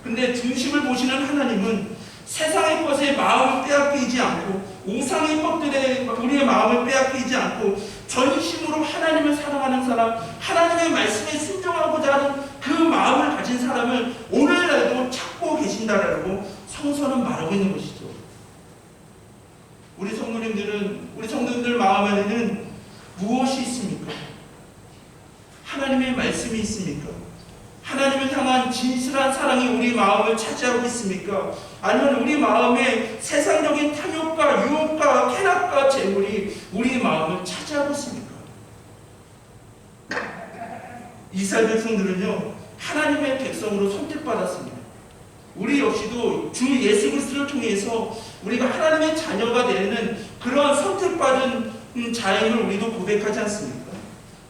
A: 근데 중심을 보시는 하나님은 세상의 것에 마음을 빼앗기지 않고 우상의 것들에 우리의 마음을 빼앗기지 않고 전심으로 하나님을 사랑하는 사람, 하나님의 말씀에 순종하고자 하는 그 마음을 가진 사람을 오늘날도 찾고 계신다라고 성서는 말하고 있는 것이죠. 우리 성도님들 마음 안에는 무엇이 있습니까? 하나님의 말씀이 있습니까? 하나님을 향한 진실한 사랑이 우리 마음을 차지하고 있습니까? 아니면 우리 마음에 세상적인 탐욕과 유혹과 쾌락과 재물이 우리 마음을 차지하고 있습니까? 이스라엘 백성들은요 하나님의 백성으로 선택받았습니다. 우리 역시도 주 예수 그리스도를 통해서 우리가 하나님의 자녀가 되는 그러한 선택받은 자임을 우리도 고백하지 않습니까?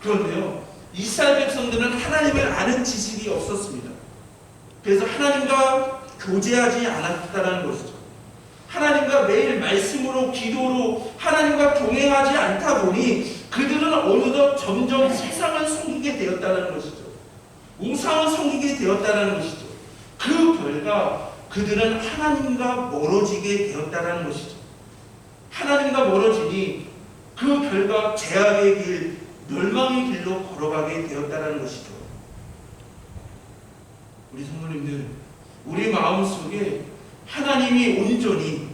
A: 그런데요 이스라엘 백성들은 하나님을 아는 지식이 없었습니다. 그래서 하나님과 교제하지 않았다는 것이죠. 하나님과 매일 말씀으로 기도로 하나님과 동행하지 않다 보니 그들은 어느덧 점점 세상을 숨기게 되었다는 것이죠. 우상을 섬기게 되었다는 것이죠. 그 결과 그들은 하나님과 멀어지게 되었다는 것이죠. 하나님과 멀어지니 그 결과 죄악의 길, 멸망의 길로 걸어가게 되었다는 것이죠. 우리 성도님들, 우리 마음속에 하나님이 온전히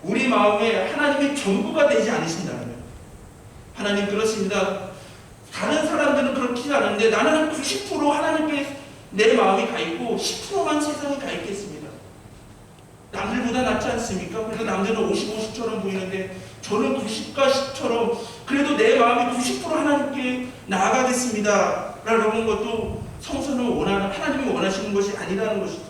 A: 우리 마음에 하나님의 전부가 되지 않으신다면, 하나님 그렇습니다. 다른 사람들은 그렇지 않은데 나는 90% 하나님께 내 마음이 가 있고 10%만 세상에 가 있겠습니다. 남들보다 낫지 않습니까? 그래서 남들은 50, 50처럼 보이는데 저는 90과 10처럼 그래도 내 마음이 90% 하나님께 나아가겠습니다 라는 것도 성서는 하나님이 원하시는 것이 아니라는 것이죠.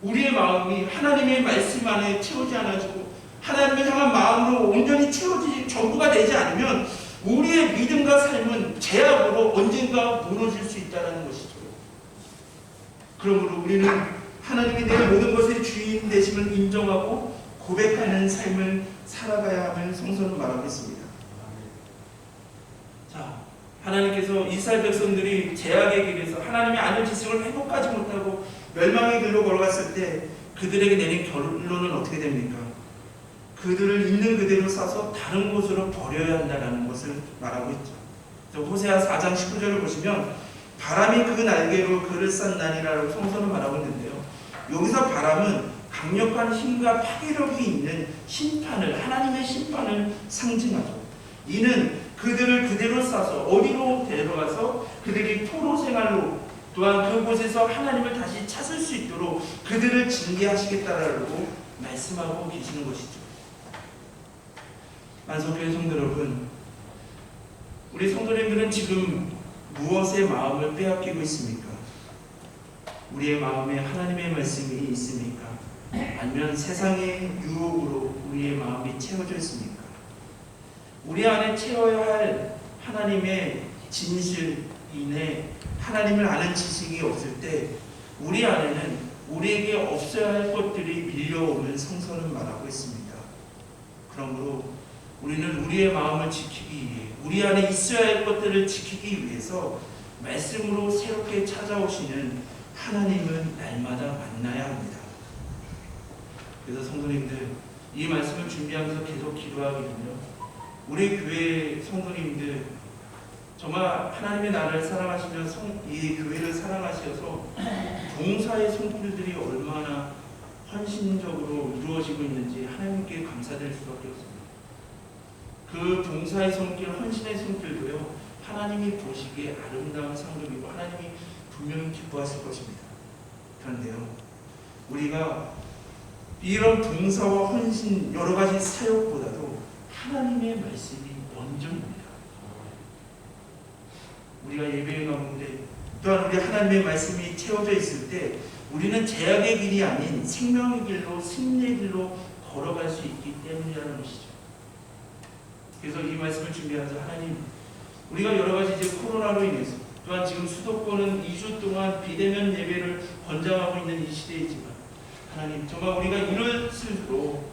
A: 우리의 마음이 하나님의 말씀 안에 채우지 않아지고 하나님을 향한 마음으로 온전히 채워지지 전부가 되지 않으면 우리의 믿음과 삶은 죄악으로 언젠가 무너질 수 있다는 것이죠. 그러므로 우리는 하나님이 내 모든 것의 주인 되심을 인정하고 고백하는 삶을 살아가야 함을 성서는 말하고 있습니다. 자, 하나님께서 이스라엘 백성들이 죄악의 길에서 하나님이 아는 지식을 회복하지 못하고 멸망의 길로 걸어갔을 때 그들에게 내린 결론은 어떻게 됩니까? 그들을 있는 그대로 싸서 다른 곳으로 버려야 한다는 것을 말하고 있죠. 호세아 4장 19절을 보시면 바람이 그 날개로 그를 쌌나니라고 성서는 말하고 있는데요. 여기서 바람은 강력한 힘과 파괴력이 있는 심판을, 하나님의 심판을 상징하죠. 이는 그들을 그대로 싸서 어디로 데려가서 그들이 포로 생활로 또한 그곳에서 하나님을 다시 찾을 수 있도록 그들을 징계하시겠다라고 말씀하고 계시는 것이죠. 만석교회 성도 여러분, 우리 성도님들은 지금 무엇에 마음을 빼앗기고 있습니까? 우리의 마음에 하나님의 말씀이 있습니까? 아니면 세상의 유혹으로 우리의 마음이 채워져 있습니까? 우리 안에 채워야 할 하나님의 진실이내 하나님을 아는 지식이 없을 때 우리 안에는 우리에게 없어야 할 것들이 밀려오는 성서는 말하고 있습니다. 그러므로 우리는 우리의 마음을 지키기 위해 우리 안에 있어야 할 것들을 지키기 위해서 말씀으로 새롭게 찾아오시는 하나님은 날마다 만나야 합니다. 그래서 성도님들, 이 말씀을 준비하면서 계속 기도하기는요, 우리 교회 성도님들 정말 하나님의 나라를 사랑하시며 이 교회를 사랑하셔서 봉사의 손길들이 얼마나 헌신적으로 이루어지고 있는지 하나님께 감사드릴 수밖에 없습니다. 그 봉사의 손길, 헌신의 손길도요, 하나님이 보시기에 아름다운 상급이고 하나님이 분명히 기뻐하실 것입니다. 그런데요, 우리가 이런 봉사와 헌신 여러 가지 사역보다도 하나님의 말씀이 먼저입니다. 우리가 예배에 가운데 또한 우리 하나님의 말씀이 채워져 있을 때 우리는 죄악의 길이 아닌 생명의 길로, 승리의 길로 걸어갈 수 있기 때문이라는 것이죠. 그래서 이 말씀을 준비하면서 하나님, 우리가 여러 가지 이제 코로나로 인해서 또한 지금 수도권은 2주 동안 비대면 예배를 권장하고 있는 이 시대이지만 하나님, 정말 우리가 이럴수록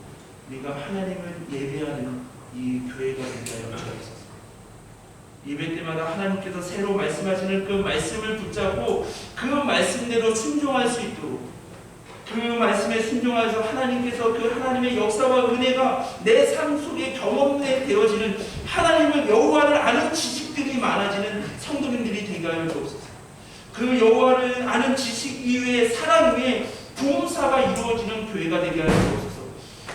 A: 우리가 하나님을 예배하는 이 교회가 된다여 주옵소서. 예배 때마다 하나님께서 새로 말씀하시는 그 말씀을 붙잡고 그 말씀대로 순종할 수 있도록, 그 말씀에 순종하여서 하나님께서 그 하나님의 역사와 은혜가 내 삶 속에 경험되어지는 하나님을 여호와를 아는 지식들이 많아지는 성도님들이 되게 하여 주옵소서. 그 여호와를 아는 지식 이외에 사랑 위에 봉사가 이루어지는 교회가 되게 하여 주옵소서.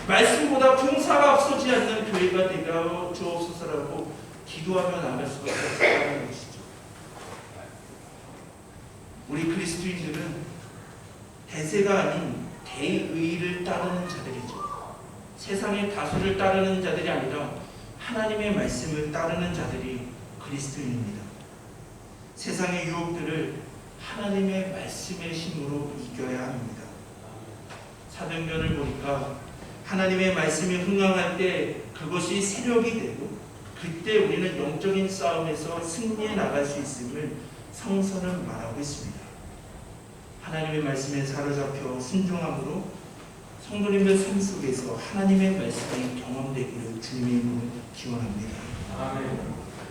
A: 말씀보다 봉사가 없어지지 않는 교회가 되게 하여 주옵소서라고 기도하며 나갈 수밖에 없다는 것이죠. 우리 그리스도인들은 대세가 아닌 대의를 따르는 자들이죠. 세상의 다수를 따르는 자들이 아니라 하나님의 말씀을 따르는 자들이 그리스도인입니다. 세상의 유혹들을 하나님의 말씀의 힘으로 이겨야 합니다. 사도행전을 보니까 하나님의 말씀이 흥황할 때 그것이 세력이 되고 그때 우리는 영적인 싸움에서 승리해 나갈 수 있음을 성서는 말하고 있습니다. 하나님의 말씀에 사로잡혀 순종함으로 성도님들 삶 속에서 하나님의 말씀이 경험되기를 주님의 이름으로 기원합니다.
C: 아멘.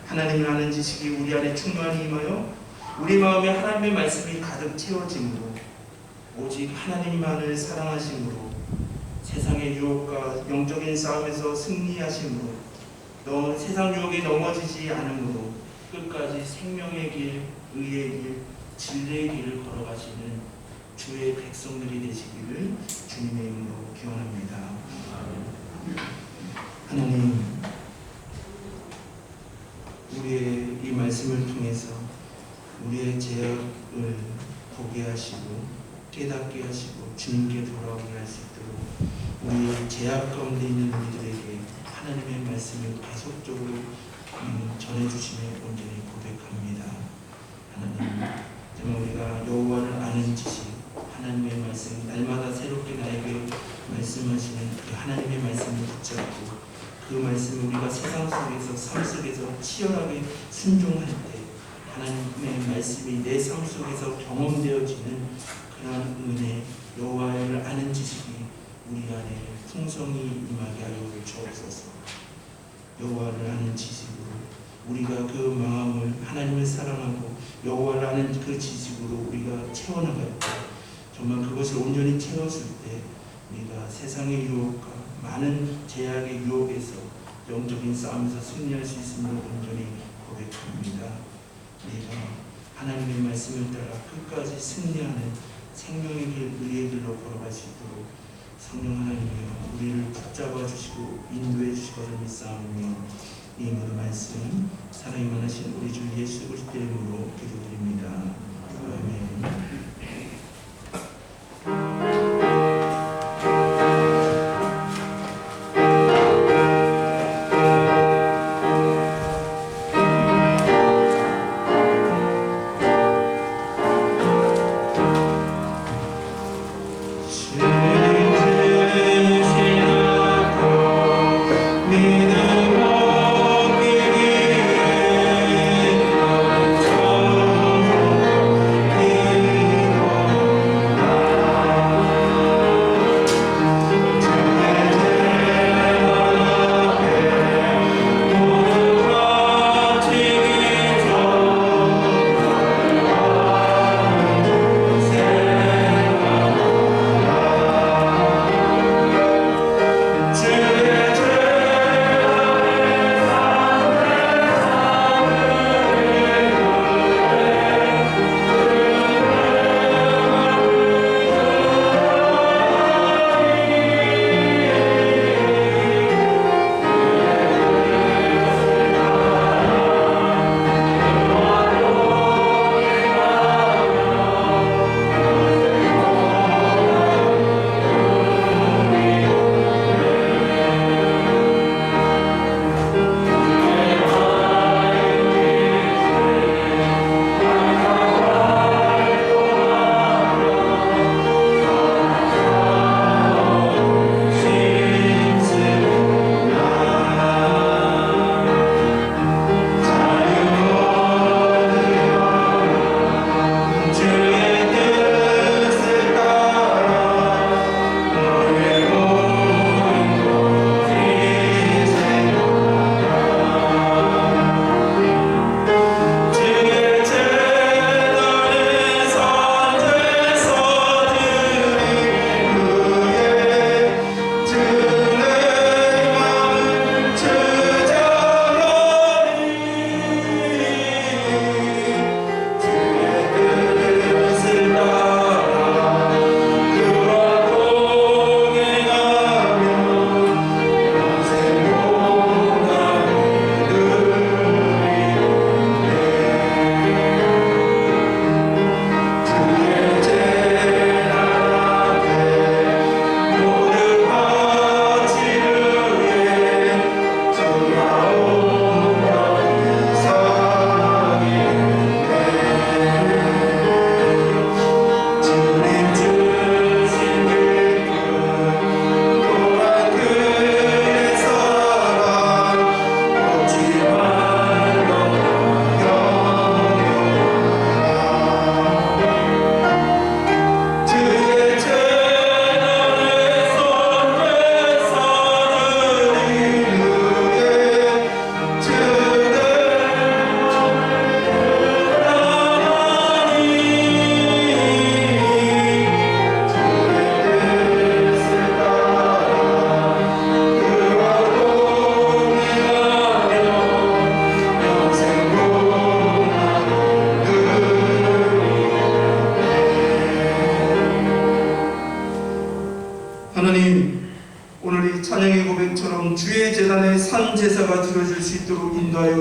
A: 하나님을 아는 지식이 우리 안에 충만히 임하여 우리 마음에 하나님의 말씀이 가득 채워짐으로 오직 하나님만을 사랑하심으로 세상의 유혹과 영적인 싸움에서 승리하심으로 세상 유혹에 넘어지지 않으므로 끝까지 생명의 길, 의의 길, 진리의 길을 걸어가시는 주의 백성들이 되시기를 주님의 이름으로 기원합니다. 하나님, 우리의 이 말씀을 통해서 우리의 죄악을 보게 하시고 깨닫게 하시고 주님께 돌아오게 할 수 있도록 우리 죄악 가운데 있는 우리들에게 하나님의 말씀을 계속적으로 전해주심에 온전히 고백합니다. 하나님, 정말 우리가 여호와를 아는 지식, 하나님의 말씀, 날마다 새롭게 나에게 말씀하시는 그 하나님의 말씀을 붙잡고 그 말씀을 우리가 세상 속에서 삶 속에서 치열하게 순종할 때 하나님의 말씀이 내 삶 속에서 경험되어지는 그러한 은혜, 여호와를 아는 지식이 우리 안에 풍성히 임하게 하여 주옵소서. 여호와를 아는 지식으로 우리가 그 마음을 하나님을 사랑하고 여호와를 아는 그 지식으로 우리가 채워나갈 때 정말 그것을 온전히 채웠을 때 우리가 세상의 유혹과 많은 제약의 유혹에서 영적인 싸움에서 승리할 수 있음을 온전히 고백합니다. 우리가 하나님의 말씀을 따라 끝까지 승리하는 생명의 길, 의의 길로 걸어갈 수 있도록 성령 하나님이여 우리를 붙잡아 주시고 인도해 주시거든 믿사오며 이 모든 말씀 사랑이 많으신 우리 주 예수 그리스도의 이름으로 기도드립니다. 아멘.
B: 믿음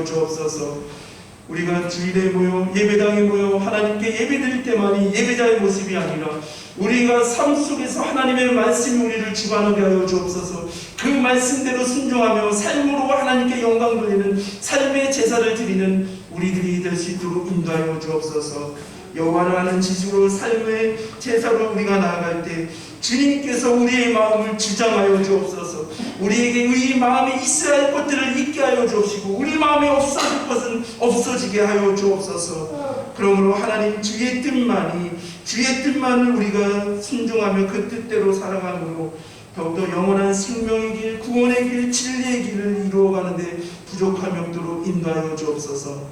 A: 하여 주옵소서. 우리가 주일에 모여 예배당에 모여 하나님께 예배드릴 때만이 예배자의 모습이 아니라 우리가 삶 속에서 하나님의 말씀이 우리를 주관하게 하여 주옵소서. 그 말씀대로 순종하며 삶으로 하나님께 영광 돌리는 삶의 제사를 드리는 우리들이 될 수 있도록 인도하여 주옵소서. 여호와를 아는 지식으로 삶의 제사로 우리가 나아갈 때 주님께서 우리의 마음을 주장하여 주옵소서. 우리에게 우리 마음에 있어야 할 것들을 있게 하여 주옵시고 우리 마음에 없어질 것은 없어지게 하여 주옵소서. 그러므로 하나님 주의 뜻만을 우리가 순종하며 그 뜻대로 살아감으로 더욱더 영원한 생명의 길, 구원의 길, 진리의 길을 이루어가는데 부족함이 없도록 인도하여 주옵소서.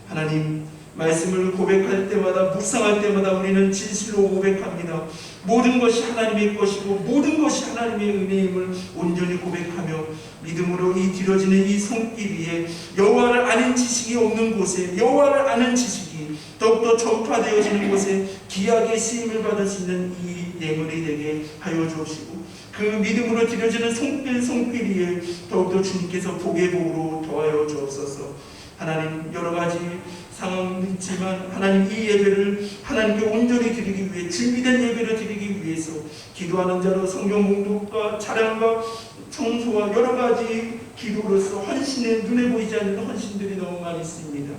A: 하나님 말씀을 고백할 때마다 묵상할 때마다 우리는 진실로 고백합니다. 모든 것이 하나님의 것이고 모든 것이 하나님의 은혜임을 온전히 고백하며 믿음으로 이 드려지는 이 손길 위에 여호와를 아는 지식이 없는 곳에 여호와를 아는 지식이 더욱더 전파되어지는 곳에 귀하게 쓰임을 받을 수 있는 이 예물이 되게 하여 주옵시고 그 믿음으로 드려지는 손길 위에 더욱더 주님께서 복의 복으로 더하여 주옵소서. 하나님 여러 가지 상황이 있지만 하나님 이 예배를 하나님께 온전히 드리기 위해 준비된 예배를 드리기 위해서 기도하는 자로 성경 봉독과 찬양과 청소와 여러 가지 기도로서 헌신에 눈에 보이지 않는 헌신들이 너무 많이 있습니다.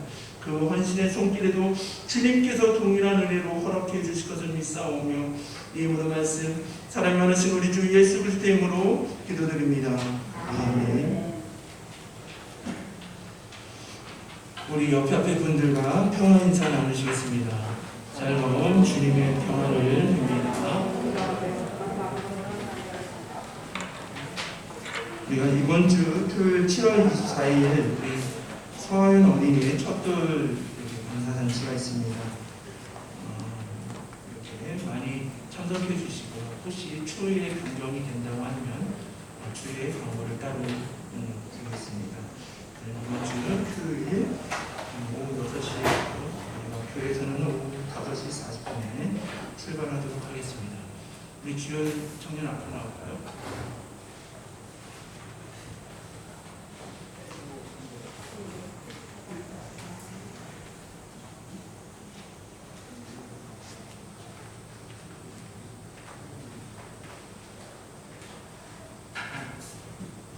A: 그 헌신의 손길에도 주님께서 동일한 은혜로 허락해 주실 것을 믿사오며 이 모든 말씀 사랑이 많으신 우리 주 예수 그리스도의 이름으로 기도드립니다. 아멘. 우리 옆에 분들과 평화 인사 나누시겠습니다. 샬롬 주님의 평화를 빕니다. 우리가 이번 주 토요일 7월 24일 우리 서하윤 어린이의 첫돌 감사잔치가 있습니다. 이렇게 많이 참석해 주시고 혹시 초일에 변경이 된다고 하면 초일에 광고를 따로 드리겠습니다. 이번 주는 토요일 오후 6시에 교회에서는 오후 5시 40분에 출발하도록 하겠습니다. 우리 주연 청년 앞으로 나올까요?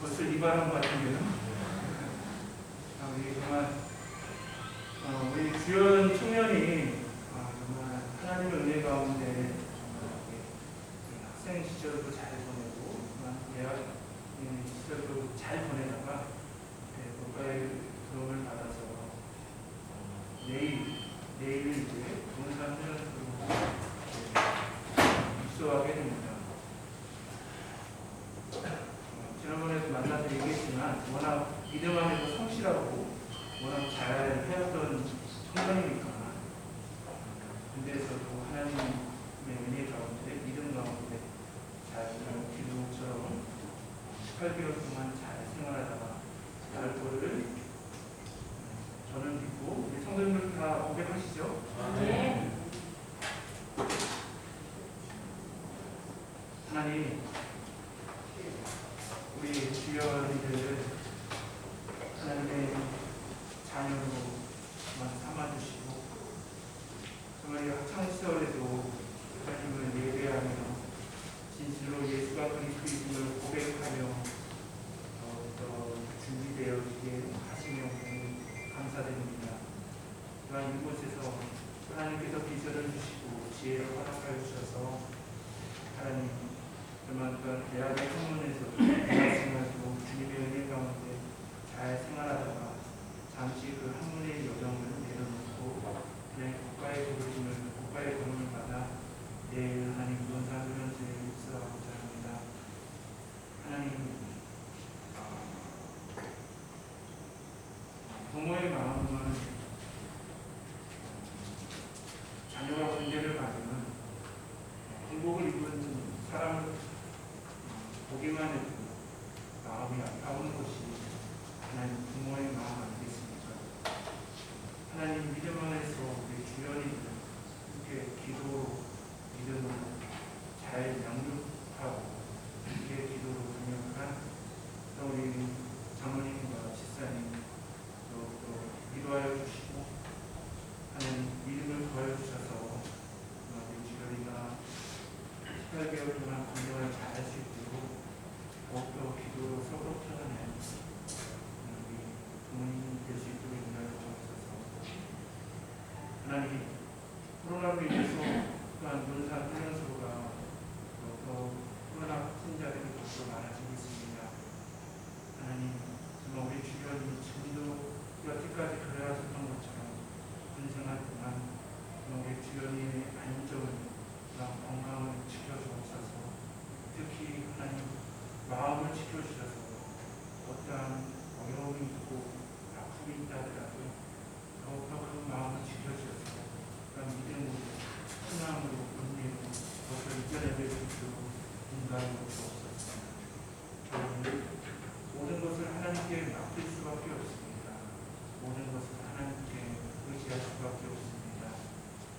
A: 벌써 이발한 것 같은데요? 우리 정말 우리 주연 청년이 정말 하나님의 은혜 가운데 학생 시절도 잘 보내고 대학 시절도 잘 보내다가 국가의 도움을 받아서 내일 이제 본산 훈련소로 입소하게 됩니다. 지난번에도 만나서 얘기했지만 워낙 믿음 안에서 성실하고 워낙 잘 해왔던 청년이니까 군대에서도 하나님의 은혜 가운데 믿음 가운데 잘 기도처럼 18개월 동안 잘 생활하다가 나을 거를 저는 믿고 우리 성도님들 다 고백하시죠? 네. 하나님 우리 주연이들 하나님의 자녀로만 삼아주시고 정말 학창시절에도 하나님을 예배하며 진실로 예수가 그리스도임을 고백하며 또 준비되어지게 하시며 감사드립니다. 또한 이곳에서 하나님께서 비전을 주시고 지혜를 허락하여 주셔서 하나님 정말 대학의 학문에서도 대학생활도 주님의 은혜 가운데 잘 생활하다가 잠시 그 학문의 여정을 내려놓고 그냥 국가의 도움을 받아 내일 하나님 본산 훈련소에 입소하고자 합니다. 하나님 부모의 마음은 자녀가 군대를 가면 행복을 입은 사람을 보기만 해도 마음이 아까운 것이 하나님 부모의 마음 아니겠습니까? 하나님 믿음 안에서 우리 주연이들 이렇게 기도 믿음으로 잘 양육하고 이렇게 기도로 동역한 우리 장모님과 집사님 또
D: 하나님, 코로나로 인해서 또한 논산 훈련소가 더 코로나 확진자들이 더 많아지고 있습니다. 하나님, 정말 우리 주변이 지금도 여태까지 그래왔었던 것처럼 군생활 동안 우리 주변의 안전과 건강을 지켜주옵소서. 특히 하나님 마음을 지켜주셔서 어떠한 어려움이 있고 아픔이 있다 하더라도 더욱더 그 마음을 지켜주셔서 그런 믿음으로 순함으로 은혜로 더욱더 이겨내릴 수 있도록 인도하여 주옵소서. 모든 것을 하나님께 맡길 수밖에 없습니다. 모든 것을 하나님께 의지할 수밖에 없습니다.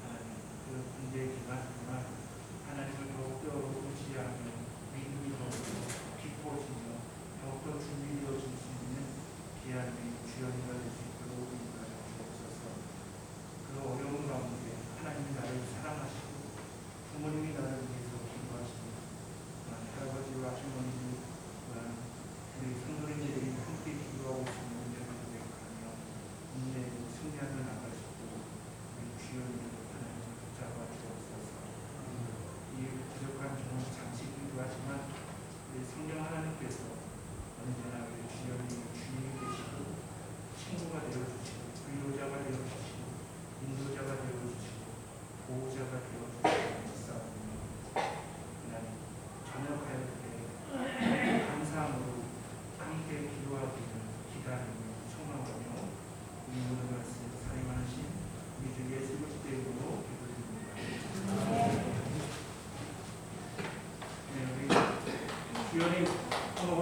D: 하나님, 그 군대의 기간 동안 하나님을 더욱더 의지하며 믿음이 더욱더 깊어지며 더욱더 준비되어질 수 있는 귀한 주연이가 될 수 있도록 인도하여 주옵소서. 그 어려운 가운데 하나님이 나를 사랑하시고 부모님이 나를 위해서 기도하시고 할아버지와 할머니들 우리 성도님들이 함께 기도하고 있는 은혜를 고백하며 인내로 승리하며 나갈 수 있도록 우리 주연이를 하나님 붙잡아 주옵소서. 이 부족한 종은 잠시기도 하지만 우리 성령 하나님께서 언제나 우리 주연이 주님이 되시고 친구가 되어주시고 위로자가 되어주시고 인도자가 되어주시고 보호자가 되어주시고 있사오니 하나님 전역할 때 감사함으로 함께 기도하기를 기다리며 소망하며 이 모든 말씀 사랑하신 우리 주 예수 그리스도의 이름으로 기도드립니다. 네, 우리 주연이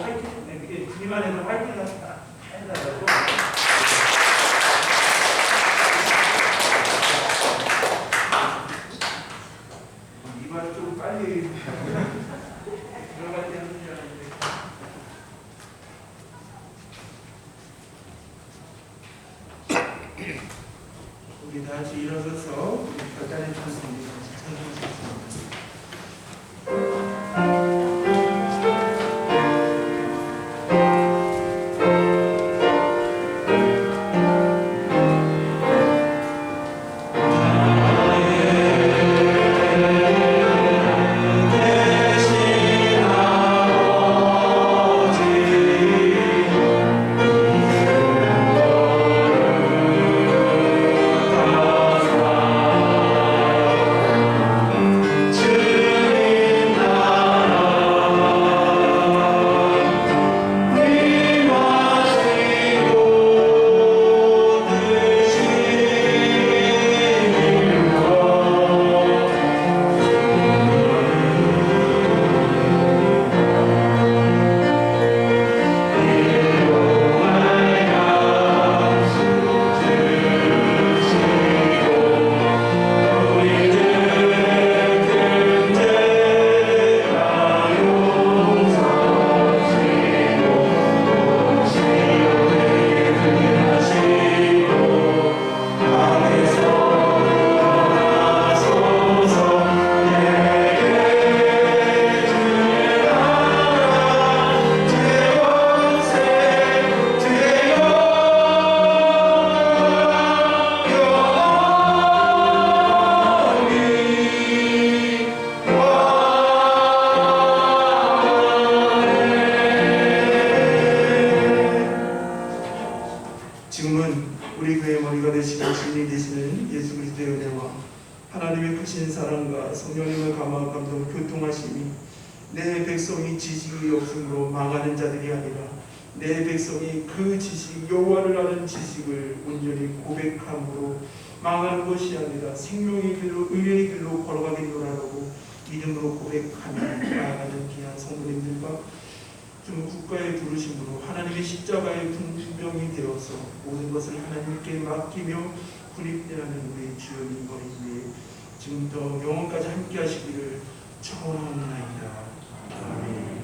D: 화이팅, 네, 그게 주님 안에서 화이팅 해달라고. 이 말을 좀 빨리 들어갈 때 하는 줄 알았는데. 우리 다 같이 일어서서 별단의 찬송을 찬송하겠습니다. 지금은 우리 교회 머리가 되시고 진리 되시는 예수 그리스도의 은혜와 하나님의 크신 사랑과 성령님의 감화 감동 교통하심이 내 백성이 지식이 없으므로 망하는 자들이 아니라 내 백성이 그 지식 여호와를 아는 지식을 온전히 고백함으로 망하는 것이 아니라 생명의 길로 의의 길로 걸어가기로라고 믿음으로 고백하며 나아가는 귀한 성도님들과 좀 국가의 부르심으로 하나님의 십자가의 분명이 되어서 모든 것을 하나님께 맡기며 군입대하는 우리 주여님 머리 위에 지금부터 영원까지 함께 하시기를 축원하옵나이다. 아멘.